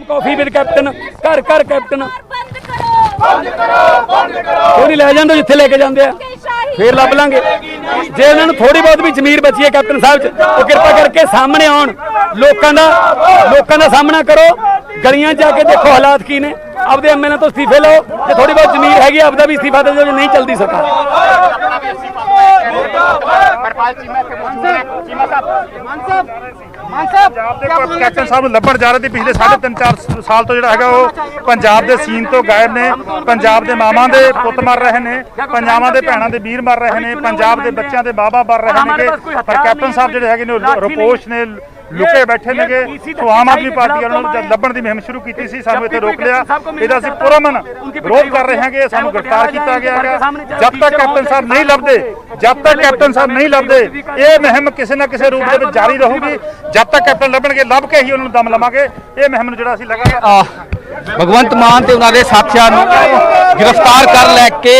Coffee with captain घर घर captain क्यों नहीं लै जाते जिथे लेके जाते हैं फिर लभ लांगे जे उन्होंने थोड़ी बहुत भी जमीर बची है कैप्टन साहब तो कृपा करके सामने आउण लोगों का सामना करो गलियां जाके देखो हालात की ने आपदे एमएलए तो इस्तीफे लो जो थोड़ी बहुत जमीर हैगी आपदा भी इस्तीफा दे दो नहीं चलती सरकार कैप्टन साहब ਲੱਭਣ ਜਾ ਰਹੇ थे पिछले 3.5-4 साल तो ਜਿਹੜਾ ਹੈਗਾ ਉਹ ਪੰਜਾਬ ਦੇ ਸੀਨ ਤੋਂ ਗਾਇਬ ਨੇ ਪੰਜਾਬ ਦੇ ਮਾਵਾਂ ਦੇ ਪੁੱਤ ਮਰ ਰਹੇ ਨੇ ਪੰਜਾਬਾਂ ਦੇ ਭੈਣਾਂ ਦੇ ਵੀਰ ਮਰ ਰਹੇ ਨੇ ਪੰਜਾਬ ਦੇ ਬੱਚਿਆਂ ਦੇ ਬਾਬਾ ਮਰ ਰਹੇ ਨੇ ਪਰ ਕੈਪਟਨ ਸਾਹਿਬ ਜਿਹੜੇ ਹੈਗੇ ਨੇ ਰਪੋਸ਼ ਨੇ ਲੁਕੇ ਬੈਠੇ ਨੇਗੇ ਸੋ ਆਮ ਆਦਮੀ ਪਾਰਟੀ ਵਾਲਿਆਂ ਨੂੰ ਲੱਭਣ ਦੀ ਮੁਹਿੰਮ ਸ਼ੁਰੂ ਕੀਤੀ ਸੀ ਸਾਨੂੰ ਇੱਥੇ ਰੋਕ ਲਿਆ ਇਹਦਾ ਅਸੀਂ ਪੁਰਅਮਨ ਵਿਰੋਧ ਕਰ ਰਹੇ ਹਾਂਗੇ ਸਾਨੂੰ ਗ੍ਰਿਫਤਾਰ ਕੀਤਾ ਗਿਆ ਹੈਗਾ ਜਦ ਤੱਕ ਕੈਪਟਨ ਸਾਹਿਬ ਨਹੀਂ ਲੱਭਦੇ ਇਹ ਮੁਹਿੰਮ ਕਿਸੇ ਨਾ ਕਿਸੇ ਰੂਪ ਦੇ ਵਿੱਚ ਜਾਰੀ ਰਹੂਗੀ ਜਦ ਤੱਕ ਕੈਪਟਨ ਲੱਭਣਗੇ ਲੱਭ ਕੇ ਹੀ ਉਹਨਾਂ ਨੂੰ ਦਮ ਲਵਾਂਗੇ ਇਹ ਮੁਹਿੰਮ ਨੂੰ ਜਿਹੜਾ ਅਸੀਂ ਲਗਾਤਾਰ भगवंत मान ते उन्होंने साथियों गिरफ्तार कर लैके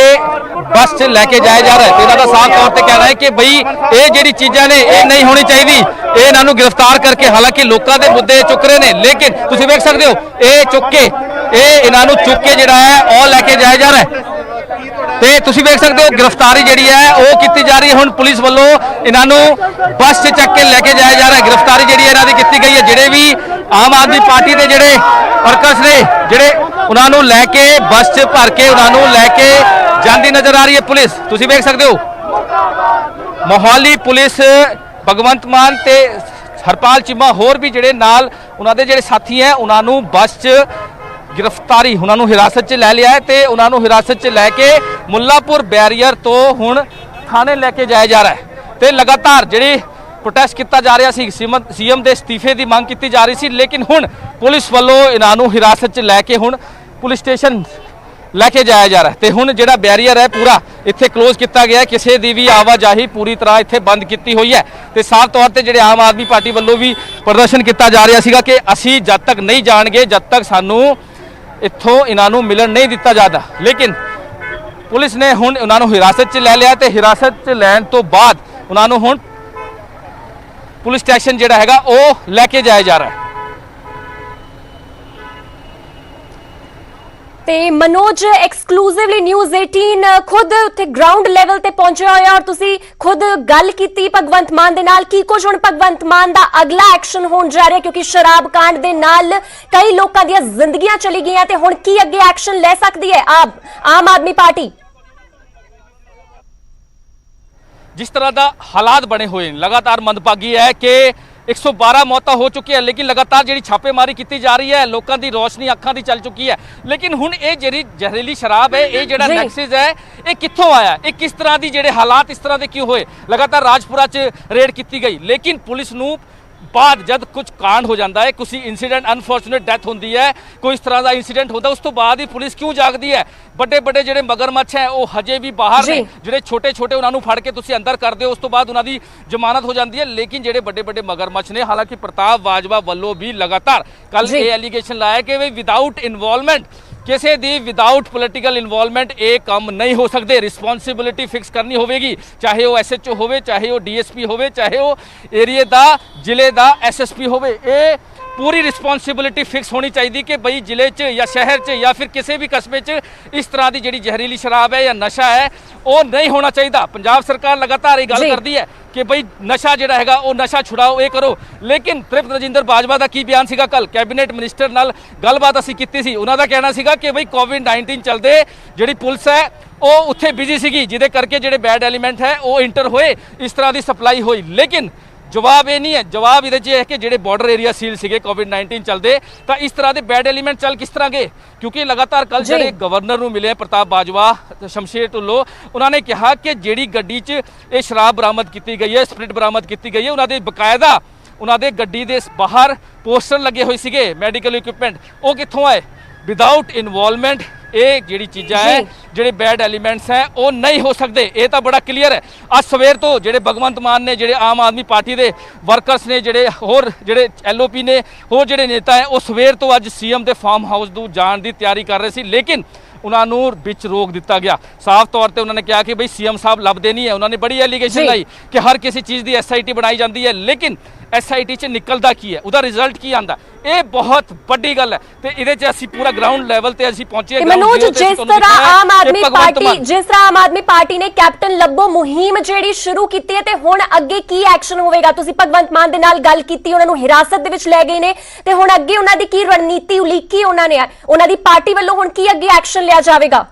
बस च लैके जाया जा रहा है इन्हों का साफ तौर पर कहना है कि बई ये जी चीज़ा ने ये नहीं होनी चाहिए ये इन्हों गिरफ्तार करके हालांकि लोगों के मुद्दे चुक रहे हैं लेकिन तुम वेख सकते हो ये चुक के ये इन्हों चुक के जोड़ा है वह लैके जाया जा रहा है तो तुम वेख सकते हो गिरफ्तारी जी है वह की जा रही है हुण पुलिस वालों इन्हों बस च चक के लैके जाया जा रहा है गिरफ्तारी जी इन्हों की गई है जोड़े भी आम आदमी पार्टी के जोड़े वर्कर्स ने जोड़े उन्होंने लैके बस च भर के उन्होंने लैके जाती नजर आ रही है पुलिस तुम वेख सकते हो मोहाली पुलिस भगवंत मान ते हरपाल चीमा होर भी जोड़े नाल उन्होंने जोड़े साथी हैं उन्होंने बस च गिरफ्तारी उन्होंने हिरासत च लै लिया है तो उन्होंने हिरासत च लैके मुल्लापुर बैरीयर तो हुण थाने लैके जाया जा रहा है तो लगातार जी प्रोटेस्ट किया जा रहा सी सीएम के इस्तीफे की मांग की जा रही सी लेकिन हुण पुलिस वालों इन्हों हिरासत च लैके हुण पुलिस स्टेशन लैके जाया जा रहा है तो हुण जिहड़ा बैरीयर है पूरा इत्थे क्लोज किया गया किसी की भी आवाजाही पूरी तरह इत्थे बंद की हुई है तो साफ तौर पर जिहड़े आम आदमी पार्टी वालों भी प्रदर्शन किया जा रहा सीगा कि असी जब तक नहीं जाणगे जब तक सानू इत्थों इन्हों मिलन नहीं दिता जाता लेकिन पुलिस ने हुण इन्हों हिरासत च लै लिया तो हिरासत च लैन तो बाद उन्होंने हुण पुलिस स्टेशन जिहड़ा हैगा वह लैके जाया जा रहा है ते मनोज एक्सक्लूसिवली न्यूज़ 18 खुद उत्थे ग्राउंड लेवल ते पहुंचे होए और तुसी खुद गल कीती भगवंत मान दे नाल की कुछ हुण भगवंत मान दा अगला एक्शन होण जा रहा क्योंकि शराब कांड दे नाल कई लोकां दी जिंदगियां चली गईयां ते हुण की अगे एक्शन ले सकदी है आम आदमी पार्टी जिस तरह का हालात बने हुए लगातार मंदभागी है कि 112 मौतां हो चुकी है लेकिन लगातार जी छापेमारी की जा रही है लोगों की रोशनी अखां की चल चुकी है लेकिन हुण ये जी जहरीली शराब है ये जो नैक्सिस है ये कित्थों आया ये किस तरह की जोड़े हालात इस तरह के क्यों होए लगातार राजपुरा च रेड की गई लेकिन पुलिस नूं बाद जब कुछ कांड हो जाता है कुछ इंसीडेंट अनफॉर्चुनेट डेथ होती है कोई इस तरह का इंसीडेंट होता है उस तो बाद ही पुलिस क्यों जागती है बड़े बड़े जो मगरमच्छ हैं वो हजे भी बाहर ने जो छोटे छोटे उन्होंने फड़ के तुम अंदर कर दो उस तो बाद उन्होंने जमानत हो जाती है लेकिन जो बड़े बड़े मगरमच्छ ने हालांकि प्रताप बाजवा वालों भी लगातार कल ये एलीगेशन लाया कि विदाउट इन्वॉल्वमेंट किसी दी विदाउट पोलिटिकल इन्वॉल्वमेंट ये काम नहीं हो सकते रिस्पॉन्सिबिलिटी फिक्स करनी होगी चाहे वो SHO हो चाहे वो DSP हो चाहे वो एरिए का जिले का SSP हो पूरी रिस्पॉन्सिबिलिटी फिक्स होनी चाहिए कि बई जिले च या शहर च या फिर किसी भी कस्बे च इस तरह की जी जहरीली शराब है या नशा है वो नहीं होना चाहिए पंजाब सरकार लगातार ये गल करती है कि बई नशा जो है वो नशा छुड़ाओ ये करो लेकिन तृप्त रजिंदर बाजवा का की बयान सीगा कल कैबिनेट मिनिस्टर नाल गलबात असीं कीती सी उन्हों का कहना सीगा कि बई कोविड-19 चलते जी पुलिस है वो उत्थे बिजी सी जिदे करके जोड़े बैड एलीमेंट है वो इंटर होए इस तरह की सप्लाई हुई लेकिन जवाब ये नहीं है जवाब ये है कि जोड़े बॉर्डर एरिया सील से कोविड-19 चलते तो इस तरह के बैड एलीमेंट चल किस तरह गए क्योंकि लगातार कल जो गवर्नर को मिले प्रताप बाजवा शमशेर ढिल्लों उन्होंने कहा कि जी गड्डी च ये शराब बरामद की गई है स्प्रिट बरामद की गई है उन्होंने बकायदा उन्होंने गड्डी के बाहर पोस्टर लगे हुए थे मैडिकल इक्विपमेंट वो कित्थों आए विदाउट इन्वॉल्वमेंट ये जी चीज़ा है जोड़े बैड एलीमेंट्स हैं वो नहीं हो सकते ये तो बड़ा क्लीयर है आज सवेर तो जोड़े भगवंत मान ने जोड़े आम आदमी पार्टी के वर्कर्स ने जोड़े होर जोड़े LOP ने होर जोड़े नेता हैं वो सवेर तो अज CM के फार्म हाउस दूर जाने की तैयारी कर रहे थे लेकिन उन्होंने बिच रोक दिता गया साफ तौर पर उन्होंने कहा कि भाई CM साहब लभदे नहीं है उन्होंने बड़ी एलीगेशन लाई कि हर किसी चीज़ की SIT बनाई जाती है लेकिन SIT ਚ ਨਿਕਲਦਾ ਕੀ ਹੈ, ਉਹਦਾ ਰਿਜ਼ਲਟ ਕੀ ਆਂਦਾ, ਇਹ ਬਹੁਤ ਵੱਡੀ ਗੱਲ ਹੈ। ਤੇ ਇਹਦੇ ਚ ਅਸੀਂ ਪੂਰਾ ਗਰਾਊਂਡ ਲੈਵਲ ਤੇ ਅਸੀਂ ਪਹੁੰਚੇ। ਮਨੋਜ, ਜਿਸ ਤਰ੍ਹਾਂ ਆਮ ਆਦਮੀ ਪਾਰਟੀ ਨੇ ਕੈਪਟਨ ਲੱਭੋ ਮੁਹਿੰਮ ਜਿਹੜੀ ਸ਼ੁਰੂ ਕੀਤੀ ਹੈ, ਤੇ ਹੁਣ ਅੱਗੇ ਕੀ ਐਕਸ਼ਨ ਹੋਵੇਗਾ? ਤੁਸੀਂ ਭਗਵੰਤ ਮਾਨ ਦੇ ਨਾਲ ਗੱਲ ਕੀਤੀ, ਉਹਨਾਂ ਨੂੰ ਹਿਰਾਸਤ ਦੇ ਵਿੱਚ ਲੈ ਗਏ ਨੇ, ਤੇ ਹੁਣ ਅੱਗੇ ਉਹਨਾਂ ਦੀ ਕੀ ਰਣਨੀਤੀ ਉਲੀਕੀ ਉਹਨਾਂ ਨੇ, ਉਹਨਾਂ ਦੀ ਪਾਰਟੀ ਵੱਲੋਂ ਹੁਣ ਕੀ ਅੱਗੇ ਐਕਸ਼ਨ ਲਿਆ ਜਾਵੇਗਾ?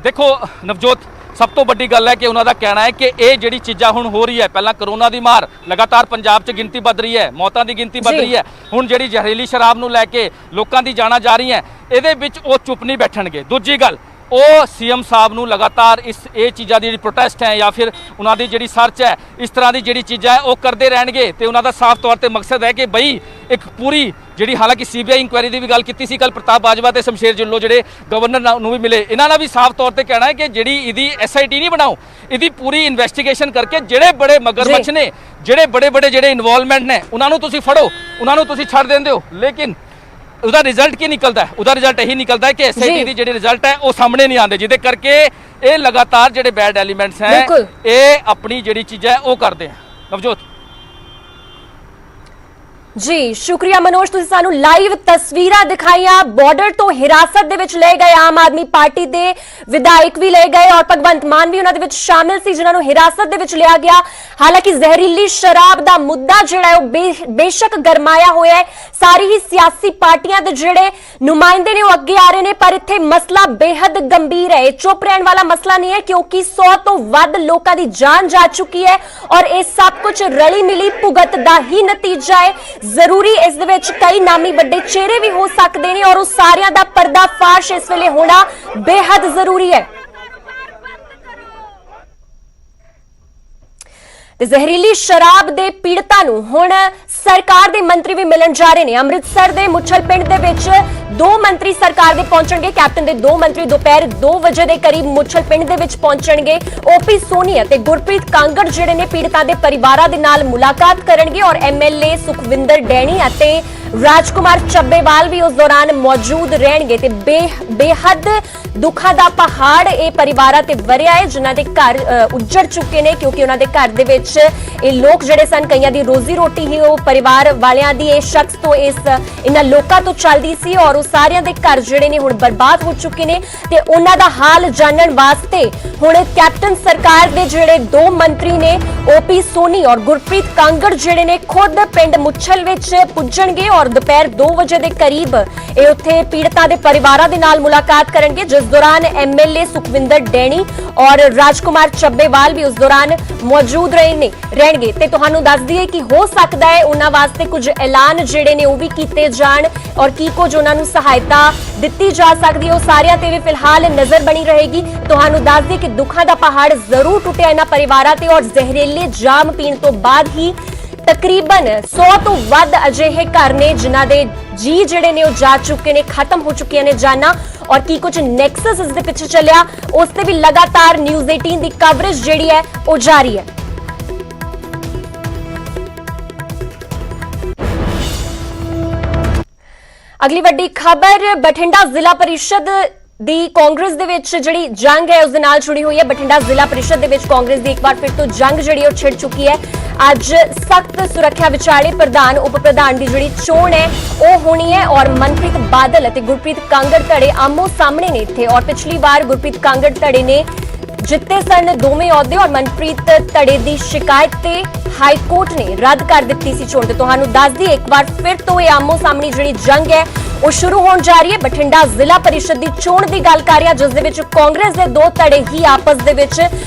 ਦੇਖੋ ਨਵਜੋਤ, ਸਭ ਤੋਂ ਵੱਡੀ ਗੱਲ ਹੈ ਕਿ ਉਹਨਾਂ ਦਾ ਕਹਿਣਾ ਹੈ ਕਿ ਇਹ ਜਿਹੜੀ ਚੀਜ਼ਾਂ ਹੁਣ ਹੋ ਰਹੀ ਹੈ, ਪਹਿਲਾਂ ਕਰੋਨਾ ਦੀ ਮਾਰ ਲਗਾਤਾਰ ਪੰਜਾਬ 'ਚ ਗਿਣਤੀ ਵੱਧ ਰਹੀ ਹੈ, ਮੌਤਾਂ ਦੀ ਗਿਣਤੀ ਵੱਧ ਰਹੀ ਹੈ, ਹੁਣ ਜਿਹੜੀ ਜ਼ਹਿਰੀਲੀ ਸ਼ਰਾਬ ਨੂੰ ਲੈ ਕੇ ਲੋਕਾਂ ਦੀ ਜਾਨਾਂ ਜਾ ਰਹੀਆਂ, ਇਹਦੇ ਵਿੱਚ ਉਹ ਚੁੱਪ ਨਹੀਂ ਬੈਠਣਗੇ। ਦੂਜੀ ਗੱਲ, ਉਹ CM ਸਾਹਿਬ ਨੂੰ ਲਗਾਤਾਰ ਇਹ ਚੀਜ਼ਾਂ ਦੀ ਜਿਹੜੀ ਪ੍ਰੋਟੈਸਟ ਹੈ ਜਾਂ ਫਿਰ ਉਹਨਾਂ ਦੀ ਜਿਹੜੀ ਸਰਚ ਹੈ, ਇਸ ਤਰ੍ਹਾਂ ਦੀ ਜਿਹੜੀ ਚੀਜ਼ਾਂ ਹੈ ਉਹ ਕਰਦੇ ਰਹਿਣਗੇ। ਤੇ ਉਹਨਾਂ ਦਾ ਸਾਫ਼ ਤੌਰ ਤੇ ਮਕਸਦ ਹੈ ਕਿ ਬਈ ਇੱਕ ਪੂਰੀ ਜਿਹੜੀ, ਹਾਲਾਂਕਿ CBI ਇਨਕੁਆਇਰੀ ਦੀ ਵੀ ਗੱਲ ਕੀਤੀ ਸੀ ਕੱਲ, ਪ੍ਰਤਾਪ ਬਾਜਵਾ ਤੇ ਸ਼ਮਸ਼ੇਰ ਜੁੱਲੋ ਜਿਹੜੇ ਗਵਰਨਰ ਨੂੰ ਵੀ ਮਿਲੇ, ਇਹਨਾਂ ਦਾ ਵੀ ਸਾਫ਼ ਤੌਰ ਤੇ ਕਹਿਣਾ ਹੈ ਕਿ ਜਿਹੜੀ ਇਹਦੀ SIT ਨਹੀਂ ਬਣਾਓ, ਇਹਦੀ ਪੂਰੀ ਇਨਵੈਸਟੀਗੇਸ਼ਨ ਕਰਕੇ ਜਿਹੜੇ ਬੜੇ ਮਗਰਮੱਛ ਨੇ, ਜਿਹੜੇ ਬੜੇ ਜਿਹੜੇ ਇਨਵੋਲਵਮੈਂਟ ਨੇ, ਉਹਨਾਂ ਨੂੰ ਤੁਸੀਂ ਫੜੋ, ਉਹਨਾਂ ਨੂੰ ਤੁਸੀਂ ਛੱਡ ਦਿੰਦੇ ਹੋ, ਲੇਕਿਨ ਉਹਦਾ ਰਿਜ਼ਲਟ ਕੀ ਨਿਕਲਦਾ ਹੈ? ਉਹਦਾ ਰਿਜ਼ਲਟ ਇਹੀ ਨਿਕਲਦਾ ਹੈ ਕਿ SIT ਦੀ ਜਿਹੜੀ ਰਿਜ਼ਲਟ ਹੈ ਉਹ ਸਾਹਮਣੇ ਨਹੀਂ ਆਉਂਦੇ, ਜਿਹਦੇ ਕਰਕੇ ਇਹ ਲਗਾਤਾਰ ਜਿਹੜੇ ਬੈਡ ਐਲੀਮੈਂਟਸ ਹੈ ਇਹ ਆਪਣੀ ਜਿਹੜੀ ਚੀਜ਼ਾਂ ਹੈ ਉਹ ਕਰਦੇ ਆ। ਨਵਜੋਤ ਜੀ, ਸ਼ੁਕਰੀਆ ਮਨੋਜ, ਤੁਸੀਂ ਸਾਨੂੰ ਲਾਈਵ ਤਸਵੀਰਾਂ ਦਿਖਾਈਆਂ। ਬਾਰਡਰ ਤੋਂ ਹਿਰਾਸਤ ਦੇ ਵਿੱਚ ਲਏ ਗਏ ਆਮ ਆਦਮੀ ਪਾਰਟੀ ਦੇ ਵਿਧਾਇਕ ਵੀ ਲਏ ਗਏ ਔਰ ਭਗਵੰਤ ਮਾਨ ਵੀ ਉਹਨਾਂ ਦੇ ਵਿੱਚ ਸ਼ਾਮਿਲ ਸੀ, ਜਿਨ੍ਹਾਂ ਨੂੰ ਹਿਰਾਸਤ ਦੇ ਵਿੱਚ ਲਿਆ ਗਿਆ। ਹਾਲਾਂਕਿ ਜ਼ਹਿਰੀਲੀ ਸ਼ਰਾਬ ਦਾ ਮੁੱਦਾ ਜਿਹੜਾ ਹੈ ਉਹ ਬੇਸ਼ੱਕ ਗਰਮਾਇਆ ਹੋਇਆ ਹੈ, ਸਾਰੀ ਹੀ ਸਿਆਸੀ ਪਾਰਟੀਆਂ ਦੇ ਜਿਹੜੇ ਨੁਮਾਇੰਦੇ ਨੇ ਉਹ ਅੱਗੇ ਆ ਰਹੇ ਨੇ, ਪਰ ਇੱਥੇ ਮਸਲਾ ਬੇहद ਗੰਭੀਰ ਹੈ। ਇਹ ਚੁੱਪ ਰਹਿਣ ਵਾਲਾ ਮਸਲਾ ਨਹੀਂ ਹੈ, ਕਿਉਂਕਿ 100 ਤੋਂ ਵੱਧ ਲੋਕਾਂ ਦੀ ਜਾਨ ਜਾ ਚੁੱਕੀ ਹੈ ਔਰ ਇਹ ਸਭ ਕੁਝ ਰਲੀ ਮਿਲੀ ਭੁਗਤ ਦਾ ਹੀ ਨਤੀਜਾ ਹੈ। ਜ਼ਰੂਰੀ ਇਸ ਦੇ ਵਿੱਚ ਕਈ ਨਾਮੀ ਵੱਡੇ ਚਿਹਰੇ ਵੀ ਹੋ ਸਕਦੇ ਨੇ ਔਰ ਉਹ ਸਾਰਿਆਂ ਦਾ ਪਰਦਾਫਾਸ਼ ਇਸ ਵੇਲੇ ਹੋਣਾ ਬੇहद ਜ਼ਰੂਰੀ ਹੈ। ਤੇ ਜ਼ਹਿਰੀਲੀ ਸ਼ਰਾਬ ਦੇ ਪੀੜਤਾਂ ਨੂੰ ਹੁਣ ਸਰਕਾਰ ਦੇ ਮੰਤਰੀ ਵੀ ਮਿਲਣ ਜਾ ਰਹੇ ਨੇ। ਅੰਮ੍ਰਿਤਸਰ ਦੇ ਮੁੱਛਲ ਪਿੰਡ ਦੇ ਵਿੱਚ 2 ਮੰਤਰੀ ਸਰਕਾਰ ਦੇ ਪਹੁੰਚਣਗੇ। ਕੈਪਟਨ ਦੇ 2 ਮੰਤਰੀ ਦੁਪਹਿਰ 2 ਵਜੇ ਦੇ ਕਰੀਬ ਮੁੱਛਲ ਪਿੰਡ ਦੇ ਵਿੱਚ ਪਹੁੰਚਣਗੇ। OP ਸੋਨੀ ਅਤੇ ਗੁਰਪ੍ਰੀਤ ਕਾਂਗੜ ਜਿਹੜੇ ਨੇ ਪੀੜਤਾਂ ਦੇ ਪਰਿਵਾਰਾਂ ਦੇ ਨਾਲ ਮੁਲਾਕਾਤ ਕਰਨਗੇ ਔਰ MLA ਸੁਖਵਿੰਦਰ ਡੈਣੀ ਅਤੇ ਰਾਜਕੁਮਾਰ ਚੱਬੇਵਾਲ ਵੀ ਉਸ ਦੌਰਾਨ ਮੌਜੂਦ ਰਹਿਣਗੇ। ਤੇ ਬੇਹੱਦ ਦੁੱਖਾਂ ਦਾ ਪਹਾੜ ਇਹ ਪਰਿਵਾਰਾਂ ਤੇ ਵਰਿਆ ਹੈ, ਜਿਨ੍ਹਾਂ ਦੇ ਘਰ ਉੱਜੜ ਚੁੱਕੇ ਨੇ, ਕਿਉਂਕਿ ਉਹਨਾਂ ਦੇ ਘਰ ਦੇ ਵਿੱਚ ਇਹ ਲੋਕ ਜਿਹੜੇ ਸਨ, ਕਈਆਂ ਦੀ ਰੋਜ਼ੀ ਰੋਟੀ ਹੀ ਉਹ ਪਰਿਵਾਰ ਵਾਲਿਆਂ ਦੀ ਇਸ ਸ਼ਖਸ ਤੋਂ ਇਹਨਾਂ ਲੋਕਾਂ ਤੋਂ ਚੱਲਦੀ ਸੀ ਔਰ ਉਹ ਸਾਰਿਆਂ ਦੇ ਘਰ ਜਿਹੜੇ ਨੇ ਹੁਣ ਬਰਬਾਦ ਹੋ ਚੁੱਕੇ ਨੇ। ਤੇ ਉਹਨਾਂ ਦਾ ਹਾਲ ਜਾਣਨ ਵਾਸਤੇ ਹੁਣ ਕੈਪਟਨ ਸਰਕਾਰ ਦੇ ਜਿਹੜੇ 2 ਮੰਤਰੀ ਨੇ OP ਸੋਨੀ ਔਰ ਗੁਰਪ੍ਰੀਤ ਕਾਂਗੜ ਜਿਹੜੇ ਨੇ ਖੁਦ ਪਿੰਡ ਮੁੱਛਲ ਵਿੱਚ ਪੁੱਜਣਗੇ ਔਰ ਦੁਪਹਿਰ 2 ਵਜੇ ਦੇ ਕਰੀਬ ਇਹ ਉੱਥੇ ਪੀੜਤਾਂ ਦੇ ਪਰਿਵਾਰਾਂ ਦੇ ਨਾਲ ਮੁਲਾਕਾਤ ਕਰਨਗੇ, ਜਿਸ ਦੌਰਾਨ MLA ਸੁਖਵਿੰਦਰ ਡੈਣੀ ਔਰ ਰਾਜਕੁਮਾਰ ਚੱਬੇਵਾਲ ਵੀ ਉਸ ਦੌਰਾਨ ਮੌਜੂਦ ਰਹਿਣਗੇ। ਤੇ ਤੁਹਾਨੂੰ ਦੱਸ ਦਈਏ ਕਿ ਹੋ ਸਕਦਾ ਹੈ ਉਹਨਾਂ ਵਾਸਤੇ ਕੁਝ ਐਲਾਨ ਜਿਹੜੇ ਨੇ ਉਹ ਵੀ ਕੀਤੇ ਜਾਣ ਔਰ ਕੀ ਕੁਝ ਉਹਨਾਂ ਨੂੰ ਸਹਾਇਤਾ ਦਿੱਤੀ ਜਾ ਸਕਦੀ ਹੈ, ਉਹ ਸਾਰਿਆਂ ਤੇ ਵੀ ਫਿਲਹਾਲ ਨਜ਼ਰ ਬਣੀ ਰਹੇਗੀ। ਤੁਹਾਨੂੰ ਦੱਸ ਦਈਏ ਕਿ ਦੁੱਖਾਂ ਦਾ ਪਹਾੜ ਜ਼ਰੂਰ ਟੁੱਟਿਆ ਇਹਨਾਂ ਪਰਿਵਾਰਾਂ ਤੇ ਔਰ ਜ਼ਹਿਰੀਲੇ ਜਾਮ ਪੀਣ ਤੋਂ ਬਾਅਦ ਹੀ ਤਕਰੀਬਨ 100 ਤੋਂ ਵੱਧ ਅਜਿਹੇ ਘਰ ਨੇ ਜਿਨ੍ਹਾਂ ਦੇ ਜੀ ਜਿਹੜੇ ਨੇ ਉਹ ਜਾ ਚੁੱਕੇ ਨੇ, ਖਤਮ ਹੋ ਚੁੱਕੀਆਂ ਨੇ ਜਾਨਾਂ ਔਰ ਕੀ ਕੁਝ ਨੈਕਸਸ ਇਸ ਦੇ ਪਿੱਛੇ ਚੱਲਿਆ ਉਸ ਤੇ ਵੀ ਲਗਾਤਾਰ ਨਿਊਜ਼ 18 ਦੀ ਕਵਰੇਜ ਜਿਹੜੀ ਹੈ ਉਹ ਜਾਰੀ ਹੈ। ਅਗਲੀ ਵੱਡੀ ਖਬਰ ਬਠਿੰਡਾ ਜ਼ਿਲ੍ਹਾ ਪਰਿਸ਼ਦ ਦੀ ਕਾਂਗਰਸ ਦੇ ਵਿੱਚ ਜਿਹੜੀ ਜੰਗ ਹੈ ਉਸ ਦੇ ਨਾਲ ਜੁੜੀ ਹੋਈ ਹੈ। ਬਠਿੰਡਾ ਜ਼ਿਲ੍ਹਾ ਪਰਿਸ਼ਦ ਦੇ ਵਿੱਚ ਕਾਂਗਰਸ ਦੀ ਇੱਕ ਵਾਰ ਫਿਰ ਤੋਂ ਜੰਗ ਜਿਹੜੀ ਉਹ ਛਿੜ ਚੁੱਕੀ ਹੈ। ਅੱਜ ਸਖਤ ਸੁਰੱਖਿਆ ਵਿਚਾਲੇ ਪ੍ਰਧਾਨ ਉਪ ਪ੍ਰਧਾਨ ਦੀ ਜਿਹੜੀ ਚੋਣ ਹੈ ਉਹ ਹੋਣੀ ਹੈ ਔਰ ਮਨਪ੍ਰੀਤ ਬਾਦਲ ਅਤੇ ਗੁਰਪ੍ਰੀਤ ਕਾਂਗੜ ਧੜੇ ਆਮੋ ਸਾਹਮਣੇ ਨੇ ਇੱਥੇ ਔਰ ਪਿਛਲੀ ਵਾਰ ਗੁਰਪ੍ਰੀਤ ਕਾਂਗੜ ਧੜੇ ਨੇ ਜਿੱਤੇ ਸਨ ਦੋਵੇਂ ਅਹੁਦੇ ਔਰ ਮਨਪ੍ਰੀਤ ਧੜੇ ਦੀ ਸ਼ਿਕਾਇਤ ਤੇ ਹਾਈ ਕੋਰਟ ਨੇ ਰੱਦ ਕਰ ਦਿੱਤੀ ਸੀ ਚੋਣ। ਤੇ ਤੁਹਾਨੂੰ ਦੱਸ ਦਈਏ ਇੱਕ ਵਾਰ ਫਿਰ ਤੋਂ ਇਹ ਆਮੋ ਸਾਹਮਣੇ ਜਿਹੜੀ ਜੰਗ ਹੈ ਉਹ ਸ਼ੁਰੂ ਹੋਣ ਜਾ ਰਹੀ ਹੈ। ਬਠਿੰਡਾ ਜ਼ਿਲ੍ਹਾ ਪਰਿਸ਼ਦ ਦੀ ਚੋਣ ਦੀ ਗੱਲ ਕਰ ਰਿਹਾ ਜਿਸ ਦੇ ਵਿੱਚ ਕਾਂਗਰਸ ਦੇ 2 ਧੜੇ ਹੀ ਆਪਸ ਦੇ ਵਿੱਚ